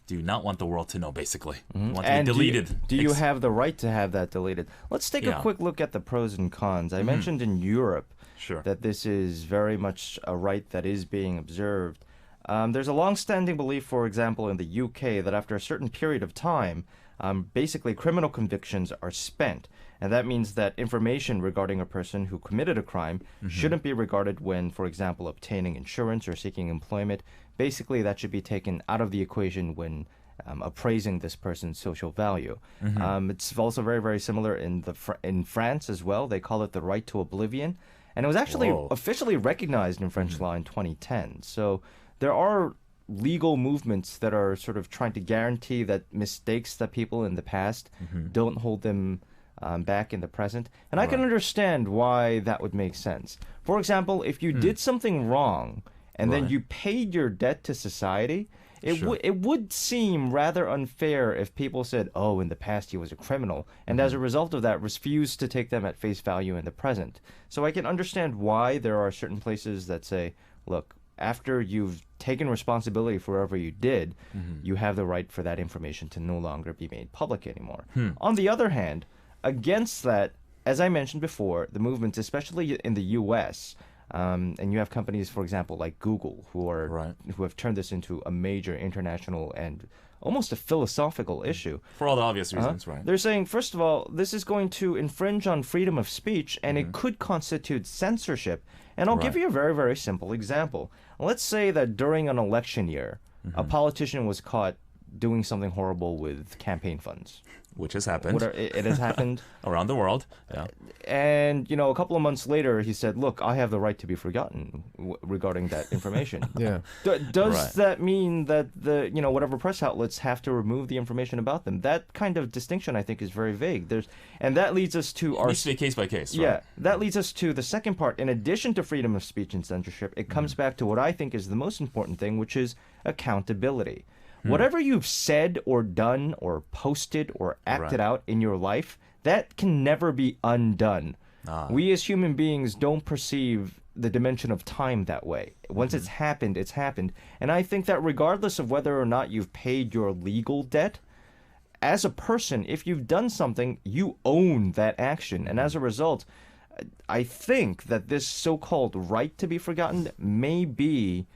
do not want the world to know, basically. Mhm. Want to And be deleted. Do you have the right to have that deleted? Let's take Yeah. a quick look at the pros and cons. I Mhm. mentioned in Europe Sure. that this is very much a right that is being observed. There's a long-standing belief, for example, in the UK, that after a certain period of time, basically criminal convictions are spent. And that means that information regarding a person who committed a crime shouldn't be regarded when, for example, obtaining insurance or seeking employment. Basically, that should be taken out of the equation when appraising this person's social value. It's also very, very similar in France as well. They call it the right to oblivion. And it was actually Whoa. officially recognized in French law in 2010. So there are legal movements that are sort of trying to guarantee that mistakes that people in the past don't hold them back in the present. And I can understand why that would make sense. For example, if you did something wrong and then Right. you paid your debt to society, it would seem rather unfair if people said, oh, in the past he was a criminal, and as a result of that, refused to take them at face value in the present. So I can understand why there are certain places that say, look, after you've taken responsibility for whatever you did, you have the right for that information to no longer be made public anymore. On the other hand, against that, as I mentioned before, the movements, especially in the U.S., and you have companies, for example, like Google, who have turned this into a major international and almost a philosophical issue. For all the obvious reasons, right? They're saying, first of all, this is going to infringe on freedom of speech, and it could constitute censorship. And I'll give you a very, very simple example. Let's say that during an election year, a politician was caught doing something horrible with campaign funds. Which has happened. It has happened. Around the world, yeah. And, a couple of months later, he said, look, I have the right to be forgotten regarding that information. Yeah. Does Right. that mean that whatever press outlets have to remove the information about them? That kind of distinction, I think, is very vague. And that leads us to It needs to be case by case, right? Yeah, that leads us to the second part. In addition to freedom of speech and censorship, it comes back to what I think is the most important thing, which is accountability. Whatever you've said or done or posted or acted out in your life, that can never be undone. We as human beings don't perceive the dimension of time that way. Once it's happened, it's happened. And I think that regardless of whether or not you've paid your legal debt, as a person, if you've done something, you own that action. And as a result, I think that this so-called right to be forgotten may be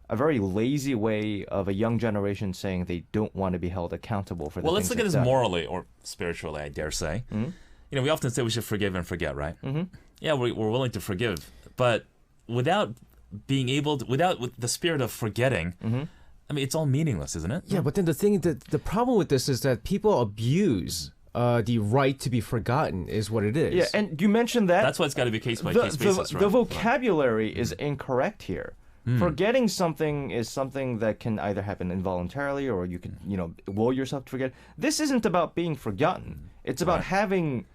a very lazy way of a young generation saying they don't want to be held accountable for the Well, let's things look at they've this done. morally or spiritually, I dare say. We often say we should forgive and forget, right? Yeah, we're willing to forgive, but without being able to, with the spirit of forgetting, I mean, it's all meaningless, isn't it? Yeah, but then the problem with this is that people abuse the right to be forgotten is what it is. Yeah, and you mentioned that. That's why it's got to be case by case basis, right? The vocabulary is incorrect here. Forgetting something is something that can either happen involuntarily or you can, will yourself to forget. This isn't about being forgotten. It's about having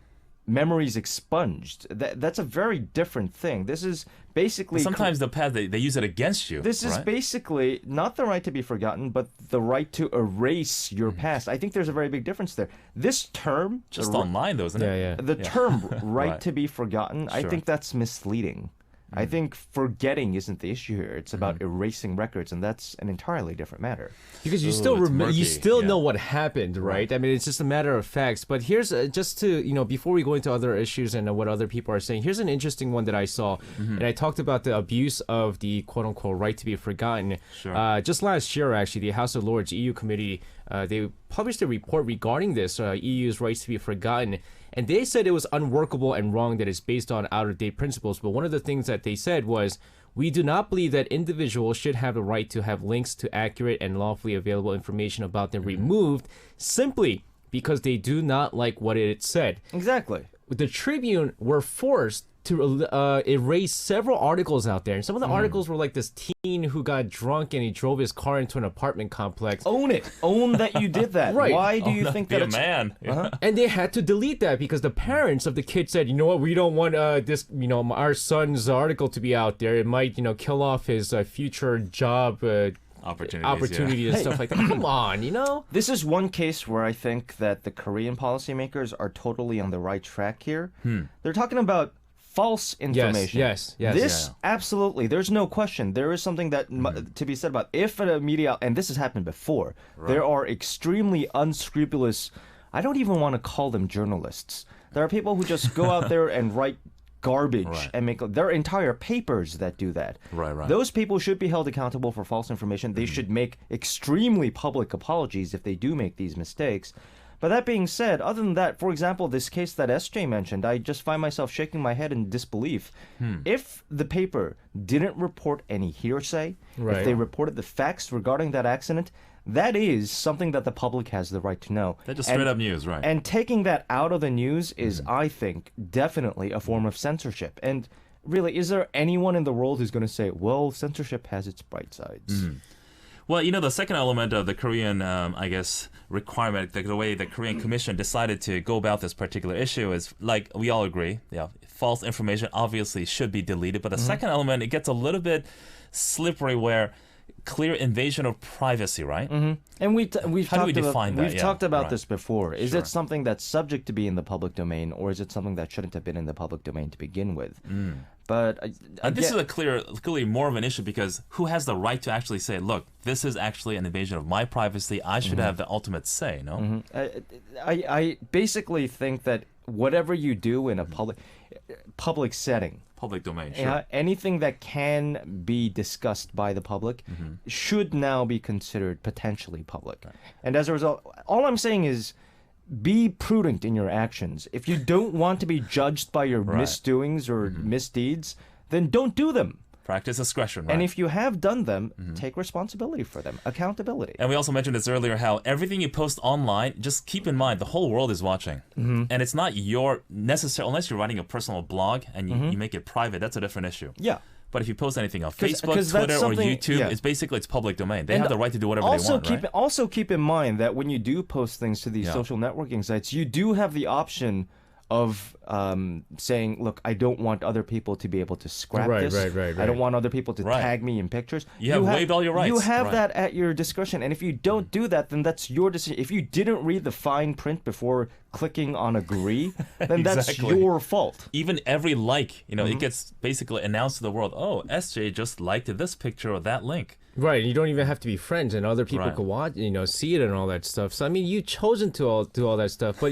memories expunged. That's a very different thing. This is basically... But sometimes the past, they use it against you. This is right? basically not the right to be forgotten, but the right to erase your past. I think there's a very big difference there. This term... Just online, though, isn't it? The term right to be forgotten, I Sure. think that's misleading. I think forgetting isn't the issue here. It's about erasing records, and that's an entirely different matter. Because you Ooh, still it's murky, you still yeah. know what happened, right? I mean, it's just a matter of facts. But here's just to before we go into other issues and what other people are saying, here's an interesting one that I saw, and I talked about the abuse of the quote unquote right to be forgotten. Sure. Just last year, actually, the House of Lords EU committee they published a report regarding this EU's rights to be forgotten. And they said it was unworkable and wrong, that it's based on out-of-date principles. But one of the things that they said was, we do not believe that individuals should have the right to have links to accurate and lawfully available information about them removed simply because they do not like what it said. Exactly. The Tribune were forced to erase several articles out there. And some of the articles were like this teen who got drunk and he drove his car into an apartment complex. Own it. Own that you did that. Right. Why do you think that Be a it's... man. And they had to delete that because the parents of the kid said, you know what, we don't want this, our son's article to be out there. It might, kill off his future job opportunities and stuff like that. Come on, This is one case where I think that the Korean policymakers are totally on the right track here. They're talking about false information. Yes. This absolutely. There's no question. There is something that to be said about if a media, and this has happened before. There are extremely unscrupulous. I don't even want to call them journalists. There are people who just go out there and write garbage and make. There are entire papers that do that. Right. Those people should be held accountable for false information. They should make extremely public apologies if they do make these mistakes. But that being said, other than that, for example, this case that SJ mentioned, I just find myself shaking my head in disbelief. If the paper didn't report any hearsay, if they reported the facts regarding that accident, that is something that the public has the right to know. That's just straight up news, right? And taking that out of the news is, I think, definitely a form of censorship. And really, is there anyone in the world who's going to say, well, censorship has its bright sides? Well, the second element of the Korean, requirement, the way the Korean Commission decided to go about this particular issue is, like, we all agree, false information obviously should be deleted. But the second element, it gets a little bit slippery where clear invasion of privacy, right? And we've How do we talked about, define that? we've talked about this before. Is Sure. it something that's subject to be in the public domain, or is it something that shouldn't have been in the public domain to begin with? But And this is clearly more of an issue because who has the right to actually say, look, this is actually an invasion of my privacy. I should have the ultimate say, no? I basically think that whatever you do in a public setting, public domain, sure. Anything that can be discussed by the public should now be considered potentially public. And as a result, all I'm saying is be prudent in your actions. If you don't want to be judged by your misdoings or misdeeds, then don't do them. Practice discretion, right? And if you have done them, take responsibility for them. Accountability. And we also mentioned this earlier, how everything you post online, just keep in mind, the whole world is watching. And it's not your necessary, unless you're writing a personal blog and you make it private, that's a different issue. Yeah. But if you post anything on Facebook, 'cause Twitter, that's or something- YouTube, yeah. it's public domain. They have the right to do whatever they want, right? Also keep in mind that when you do post things to these social networking sites, you do have the option of saying, look, I don't want other people to be able to scrap this. I don't want other people to tag me in pictures. You have waived all your rights. You have Right. that at your discretion. And if you don't do that, then that's your decision. If you didn't read the fine print before clicking on agree, then that's Exactly. your fault. Even every like, it gets basically announced to the world, oh, SJ just liked this picture or that link. Right, you don't even have to be friends, and other people Right. can watch, see it and all that stuff. So I mean, you've chosen to do all that stuff. But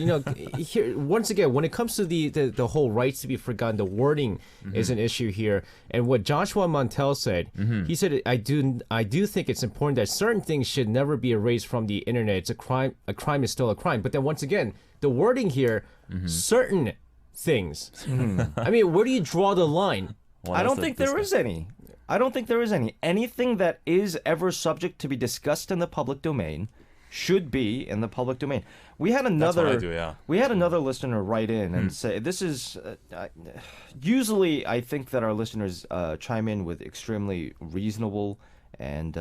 here once again, when it comes to the whole rights to be forgotten, the wording is an issue here. And what Joshua Montel said, he said, I do think it's important that certain things should never be erased from the internet. It's a crime. A crime is still a crime. But then once again, the wording here, certain things. I mean, where do you draw the line? I don't think there is any. I don't think there is any. Anything that is ever subject to be discussed in the public domain should be in the public domain. We had another. That's what I do, yeah. We had another listener write in and say, "This is." Usually, I think that our listeners chime in with extremely reasonable and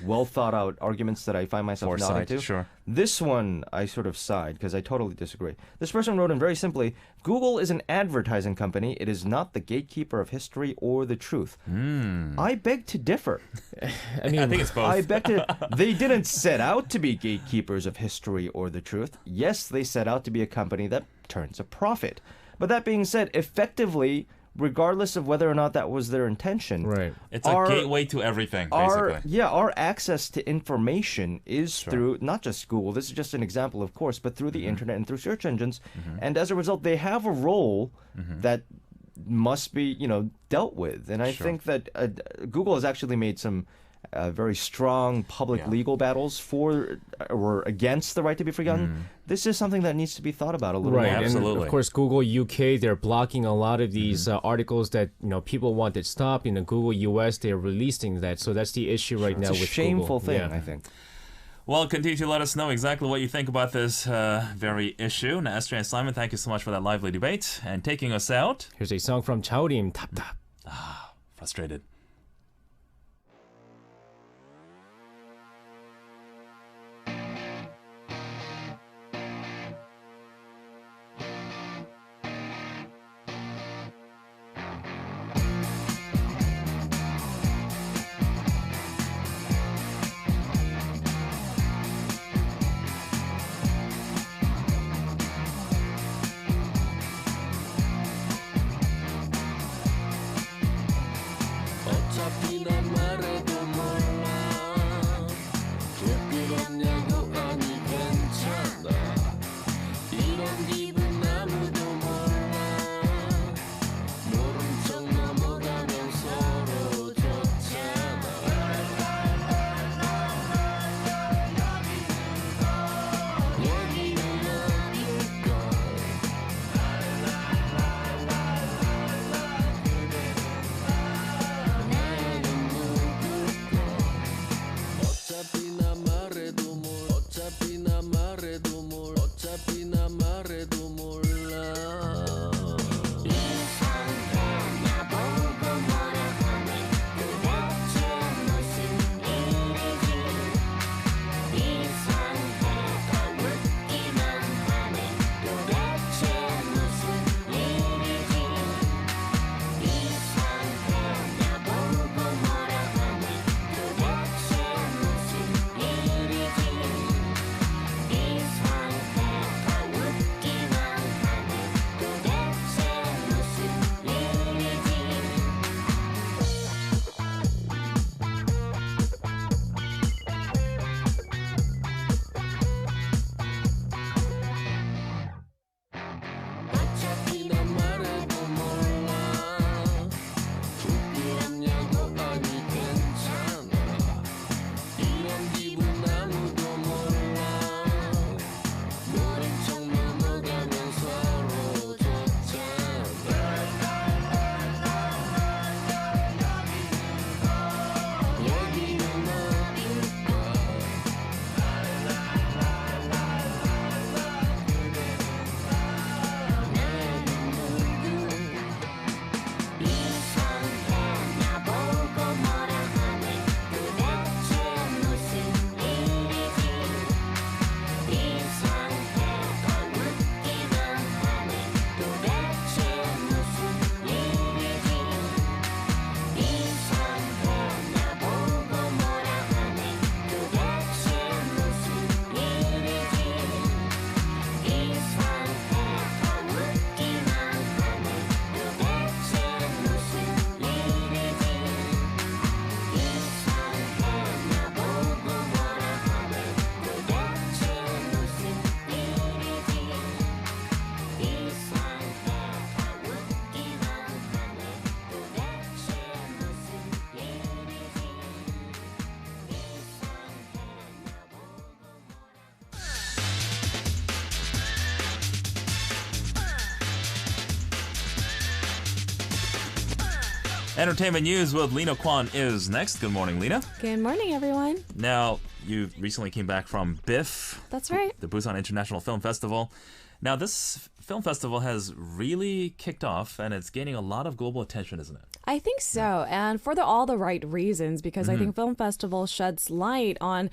well thought out arguments that I find myself nodding to. Sure. This one, I sort of sighed because I totally disagree. This person wrote in very simply, Google is an advertising company. It is not the gatekeeper of history or the truth. I beg to differ. I mean, I think it's both. I beg to... They didn't set out to be gatekeepers of history or the truth. Yes, they set out to be a company that turns a profit. But that being said, effectively, regardless of whether or not that was their intention, It's a gateway to everything, basically. Our access to information is through not just Google. This is just an example, of course, but through the internet and through search engines. And as a result, they have a role that must be, dealt with. And I think that Google has actually made some very strong public legal battles for or against the right to be forgotten. This is something that needs to be thought about a little more. Absolutely. And of course, Google UK, they're blocking a lot of these articles that people wanted stopped. Google US, they're releasing that. So that's the issue right now It's a with shameful Google. thing, I think. Well, continue to let us know exactly what you think about this very issue. Now, Esther and Simon, thank you so much for that lively debate. And taking us out, here's a song from Chaorim, Tap Tap. Frustrated. Entertainment news with Lina Kwon is next. Good morning, Lina. Good morning, everyone. Now, you recently came back from BIFF. That's right. The Busan International Film Festival. Now, this film festival has really kicked off, and it's gaining a lot of global attention, isn't it? I think so, and for all the right reasons, because I Mm-hmm. think Film Festival sheds light on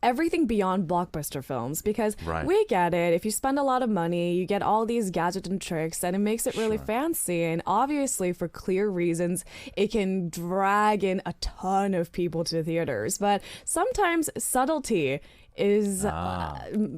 everything beyond blockbuster films, because Right. we get it. If you spend a lot of money, you get all these gadgets and tricks, and it makes it really fancy, and obviously, for clear reasons, it can drag in a ton of people to theaters, but sometimes subtlety is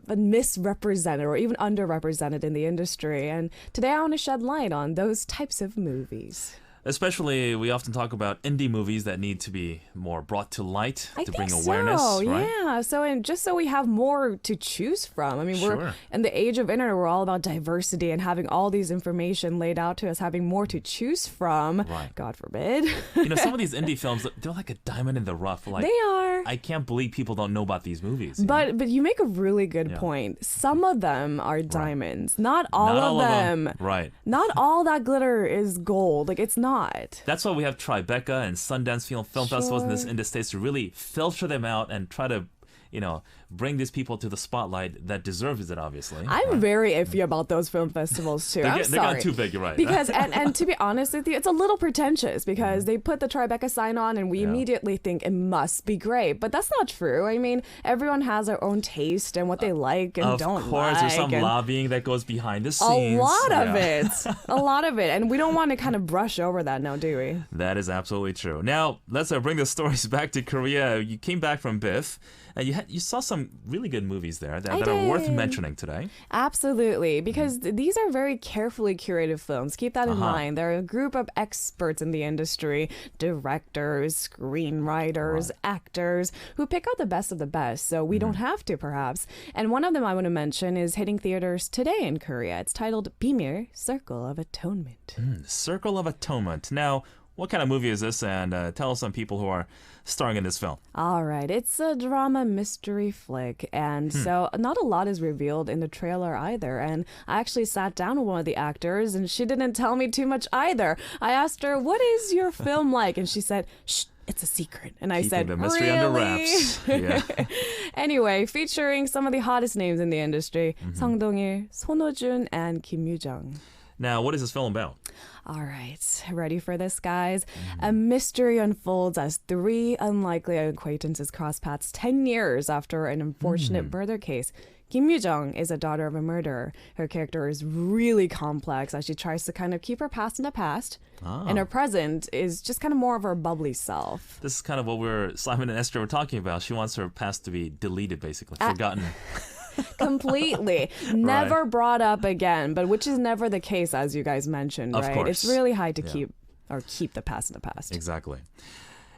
misrepresented or even underrepresented in the industry, and today I want to shed light on those types of movies. Especially, we often talk about indie movies that need to be more brought to light to bring think awareness, so, right? Yeah. So, and just so we have more to choose from. I mean, we're Sure. in the age of internet. We're all about diversity and having all these information laid out to us, having more to choose from. Right. God forbid. You know, some of these indie films, they're like a diamond in the rough. Like, They are. I can't believe people don't know about these movies. you know? But you make a really good Yeah. point. Some of them are diamonds. Not all Not of all them. Right. Not all that glitter is gold. Like, it's not. That's why we have Tribeca and Sundance Film Festivals in the States to really filter them out and try to, you know, bring these people to the spotlight that deserves it, obviously. I'm very iffy about those film festivals too. They I'm get sorry. too big, you're right. Because and to be honest with you, it's a little pretentious because they put the Tribeca sign on and we immediately think it must be great, but that's not true. I mean, everyone has their own taste and what they like and don't like. Of course, there's some and lobbying that goes behind the a scenes. lot of Yeah. it, a lot of it, and we don't want to kind of brush over that now, do we? That is absolutely true. Now, let's bring the stories back to Korea. You came back from BIFF, and you saw some really good movies there that are worth did. mentioning today. Absolutely, because these are very carefully curated films. Keep that in Uh-huh. mind. They're a group of experts in the industry, directors, screenwriters, actors, who pick out the best of the best, so we don't have to, perhaps. And one of them I want to mention is hitting theaters today in Korea. It's titled Bimir, Circle of Atonement. Circle of Atonement. Now, what kind of movie is this? And tell us some people who are starring in this film. All right, it's a drama mystery flick, and so not a lot is revealed in the trailer either. And I actually sat down with one of the actors, and she didn't tell me too much either. I asked her, "What is your film like?" And she said, "Shh, it's a secret." And I Keeping said, the mystery "Really?" under wraps. Yeah. Anyway, featuring some of the hottest names in the industry: Song Dong-il, Son Ho-jun, and Kim Yoo-jung. Now, what is this film about? All right, ready for this, guys? A mystery unfolds as three unlikely acquaintances cross paths 10 years after an unfortunate murder case. Kim Yoo-jung is a daughter of a murderer. Her character is really complex as she tries to kind of keep her past in the past, and her present is just kind of more of her bubbly self. This is kind of what Simon and Esther were talking about. She wants her past to be deleted, basically, forgotten. Completely. Never brought up again, but which is never the case, as you guys mentioned, Of right? course. It's really hard to Yeah. keep the past in the past. Exactly.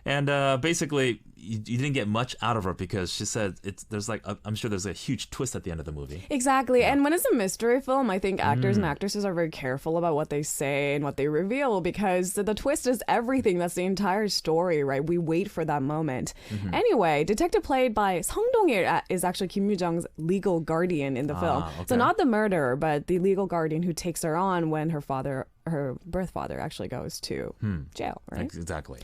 And basically, you didn't get much out of her because she said I'm sure there's a huge twist at the end of the movie. Exactly. And when it's a mystery film, I think actors and actresses are very careful about what they say and what they reveal because the twist is everything. That's the entire story, right? We wait for that moment. Anyway, detective played by Song Dong-il is actually Kim Yoo-jung's legal guardian in the film. So okay. not the murderer, but the legal guardian who takes her on when her birth father actually goes to jail, right? Exactly.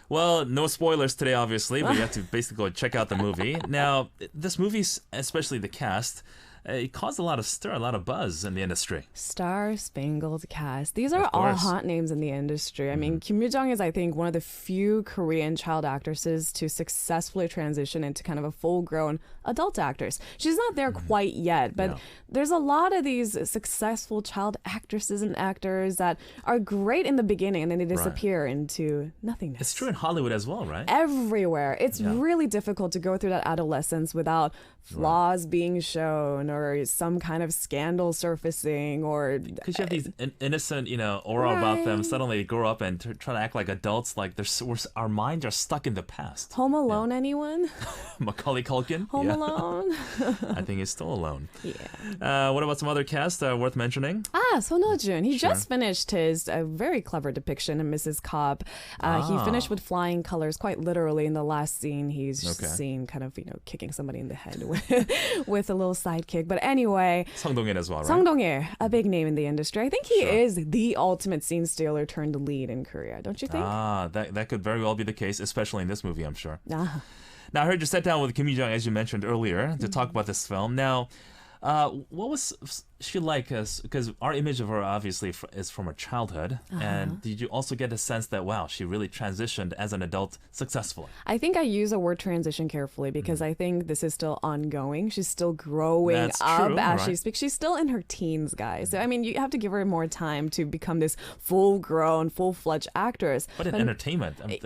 Well, no spoilers today, obviously, but you have to basically go check out the movie. Now, this movie, especially the cast, it caused a lot of stir, a lot of buzz in the industry. Star-spangled cast. These are all hot names in the industry. I mean, Kim Yoo-jung is, I think, one of the few Korean child actresses to successfully transition into kind of a full-grown adult actress. She's not there quite yet, but there's a lot of these successful child actresses and actors that are great in the beginning and then they disappear into nothingness. It's true in Hollywood as well, right? Everywhere. It's really difficult to go through that adolescence without flaws being shown or some kind of scandal surfacing or because you have these innocent, aura about them. Suddenly they grow up and try to act like adults. Like our minds are stuck in the past. Home Alone, anyone? Macaulay Culkin. Home Alone. I think he's still alone. Yeah. What about some other cast worth mentioning? Son Ho-jun. He Sure. just finished his very clever depiction in Mrs. Cobb. He finished with flying colors quite literally in the last scene. He's seen kind of, kicking somebody in the head with a little sidekick. But anyway. Song Dong-il as well, right? Song Dong-il, a big name in the industry. I think he is the ultimate scene stealer turned lead in Korea, don't you think? That could very well be the case, especially in this movie, I'm sure. Ah. Now, I heard you sat down with Kim Yoo-jung, as you mentioned earlier, to talk about this film. Now, what was she like? Because our image of her obviously is from her childhood. And did you also get a sense that, wow, she really transitioned as an adult successfully? I think I use the word transition carefully because I think this is still ongoing. She's still growing That's up true, as right. she speaks. She's still in her teens, guys. So, I mean, you have to give her more time to become this full-grown, full-fledged actress. But in entertainment, I mean,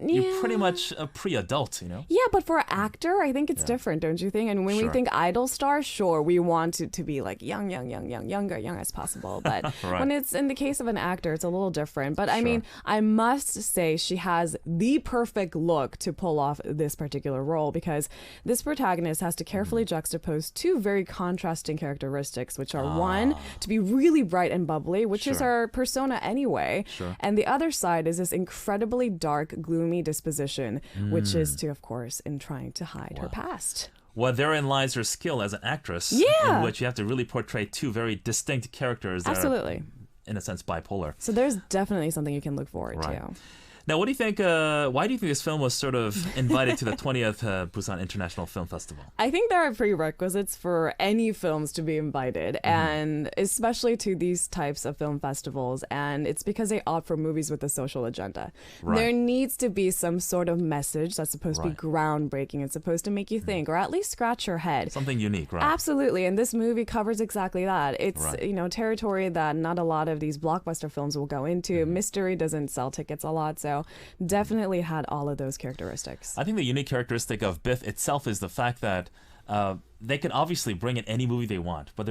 you're pretty much a pre-adult, Yeah, but for an actor, I think it's different, don't you think? And when we think idol star, sure, we want it to be like young as possible. But when it's in the case of an actor, it's a little different. But I mean, I must say she has the perfect look to pull off this particular role because this protagonist has to carefully juxtapose two very contrasting characteristics, which are one, to be really bright and bubbly, which is her persona anyway. And the other side is this incredibly dark, gloomy disposition, which is to, of course, in trying to hide her past. Well, therein lies her skill as an actress, Yeah. in which you have to really portray two very distinct characters that Absolutely. are, in a sense, bipolar. So there's definitely something you can look forward to. Now, what do you think? Why do you think this film was sort of invited to the 20th Busan International Film Festival? I think there are prerequisites for any films to be invited, and especially to these types of film festivals. And it's because they opt for movies with a social agenda. Right. There needs to be some sort of message that's supposed to be groundbreaking. It's supposed to make you think, or at least scratch your head. Something unique, right? Absolutely, and this movie covers exactly that. It's Right. Territory that not a lot of these blockbuster films will go into. Mystery doesn't sell tickets a lot, so definitely had all of those characteristics. I think the unique characteristic of Biff itself is the fact that they can obviously bring in any movie they want, but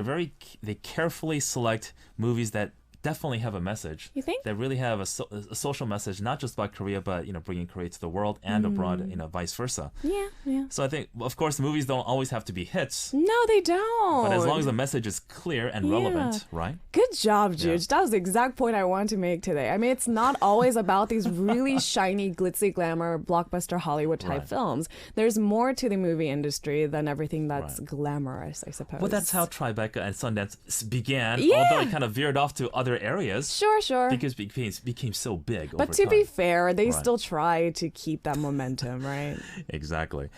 they carefully select movies that definitely have a message. You think? That really have a social message, not just about Korea, but bringing Korea to the world and abroad, vice versa. Yeah. So I think, of course, the movies don't always have to be hits, No, they don't. but as long as the message is clear and relevant, right? Good job, Jooch. That was the exact point I wanted to make today. I mean, it's not always about these really shiny, glitzy, glamour, blockbuster Hollywood type films. There's more to the movie industry than everything that's glamorous, I suppose. Well, that's how Tribeca and Sundance began, Yeah. although it kind of veered off to other areas. Sure. Because it became so big But over to time. be fair, they Right. still try to keep that momentum, right? Exactly.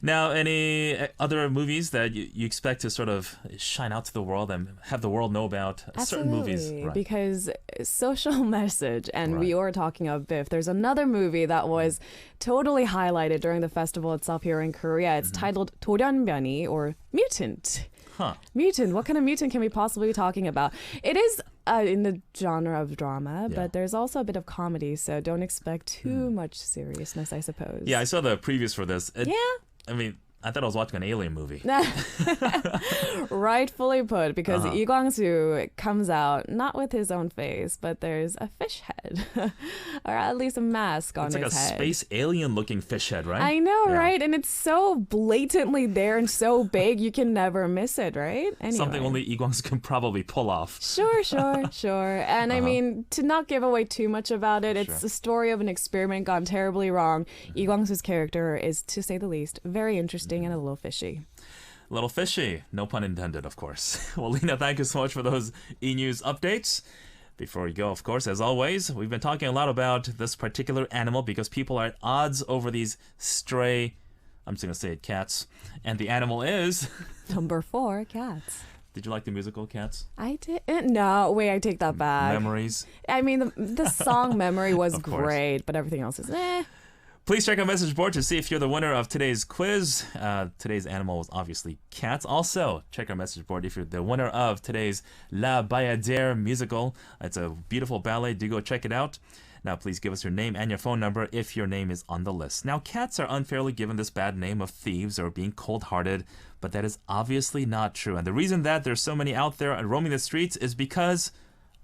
Now, any other movies that you expect to sort of shine out to the world and have the world know about certain movies? Right. Because social message, and we were talking of Biff. There's another movie that was totally highlighted during the festival itself here in Korea. It's titled 돌연변이, or Mutant. Mutant. What kind of mutant can we possibly be talking about? It is in the genre of drama, but there's also a bit of comedy, so don't expect too much seriousness, I suppose. Yeah, I saw the previews for this. I mean, I thought I was watching an alien movie. Rightfully put, because Lee Kwang-soo comes out not with his own face, but there's a fish head, or at least a mask on It's his like a head. space alien-looking fish head, right? I know, Yeah. right? And it's so blatantly there and so big, you can never miss it, right? Anyway. Something only Lee Kwang-soo can probably pull off. Sure. And I mean, to not give away too much about it, it's the story of an experiment gone terribly wrong. Lee Kwang-soo's character is, to say the least, very interesting and a little fishy. Little fishy, no pun intended, of course. Well, Lina, thank you so much for those e-news updates. Before we go, of course, as always, we've been talking a lot about this particular animal because people are at odds over these stray, I'm just going to say it, cats. And the animal is... Number 4, cats. Did you like the musical Cats? I did. No, wait, I take that back. Memories? I mean, the song Memory was Of course. great, but everything else is Please check our message board to see if you're the winner of today's quiz. Today's animal was obviously cats. Also, check our message board if you're the winner of today's La Bayadère musical. It's a beautiful ballet. Do go check it out. Now, please give us your name and your phone number if your name is on the list. Now, cats are unfairly given this bad name of thieves or being cold-hearted, but that is obviously not true. And the reason that there's so many out there and roaming the streets is because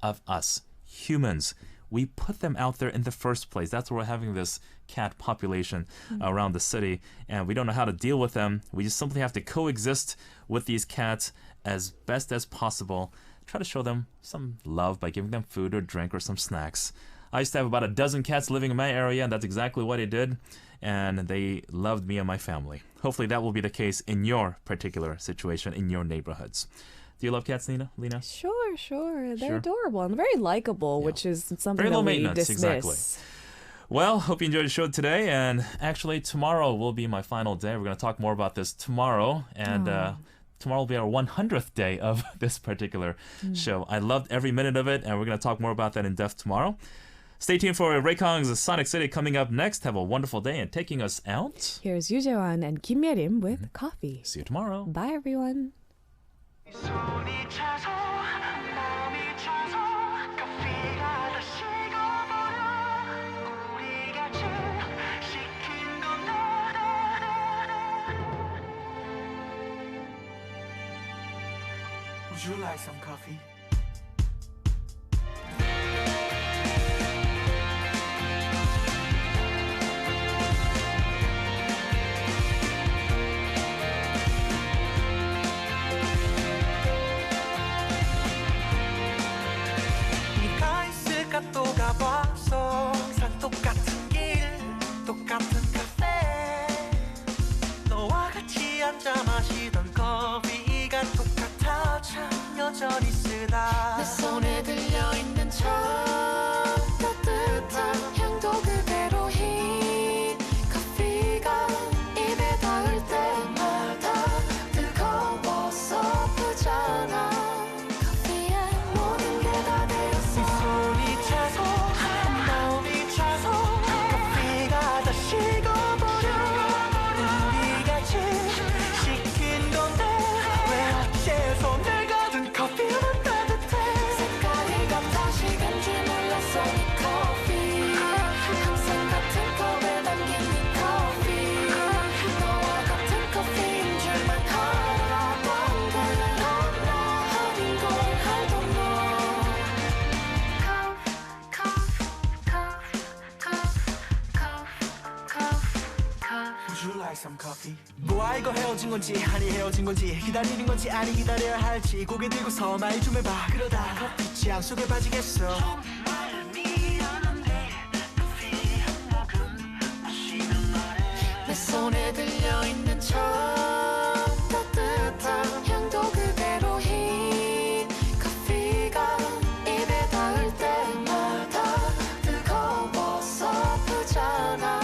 of us, humans. we put them out there in the first place. That's why we're having this cat population around the city, and we don't know how to deal with them. We just simply have to coexist with these cats as best as possible. Try to show them some love by giving them food or drink or some snacks. I used to have about a dozen cats living in my area, and that's exactly what I did, and they loved me and my family. Hopefully that will be the case in your particular situation, in your neighborhoods. Do you love cats, Lina? Sure. They're adorable and very likable, which is something Very low that we maintenance, dismiss. exactly. Well, hope you enjoyed the show today, and actually tomorrow will be my final day. We're going to talk more about this tomorrow, and tomorrow will be our 100th day of this particular show. I loved every minute of it, and we're going to talk more about that in depth tomorrow. Stay tuned for Ray Kong's Sonic City coming up next. Have a wonderful day, and taking us out, Here's Yoo Jae-won and Kim Ye-rim with Coffee. See you tomorrow. Bye, everyone. 손이 차서 마음이 차서 커피가 다 식어버려 우리 같이 시킨 건데 Would you like some coffee? 또 가봐서 항상 똑같은 길 똑같은 카페 너와 같이 앉아 마시던 커피가 똑같아 참 여전히 쓰다 내 손에 들려있는 참 따뜻한 향도 그대로 흰 커피가 입에 닿을 때마다 뜨거워서 아프잖아 뭐야 이거 헤어진 건지 아니 헤어진 건지 기다리는 건지 아니 기다려야 할지 고개 들고서 말 좀 해봐 그러다 커피 취향 속에 빠지겠어 정말 미안한데 커피 한 모금 마시면 말해 내 손에 들려있는 참 따뜻한 향도 그대로 흰 커피가 입에 닿을 때마다 뜨거워서 아프잖아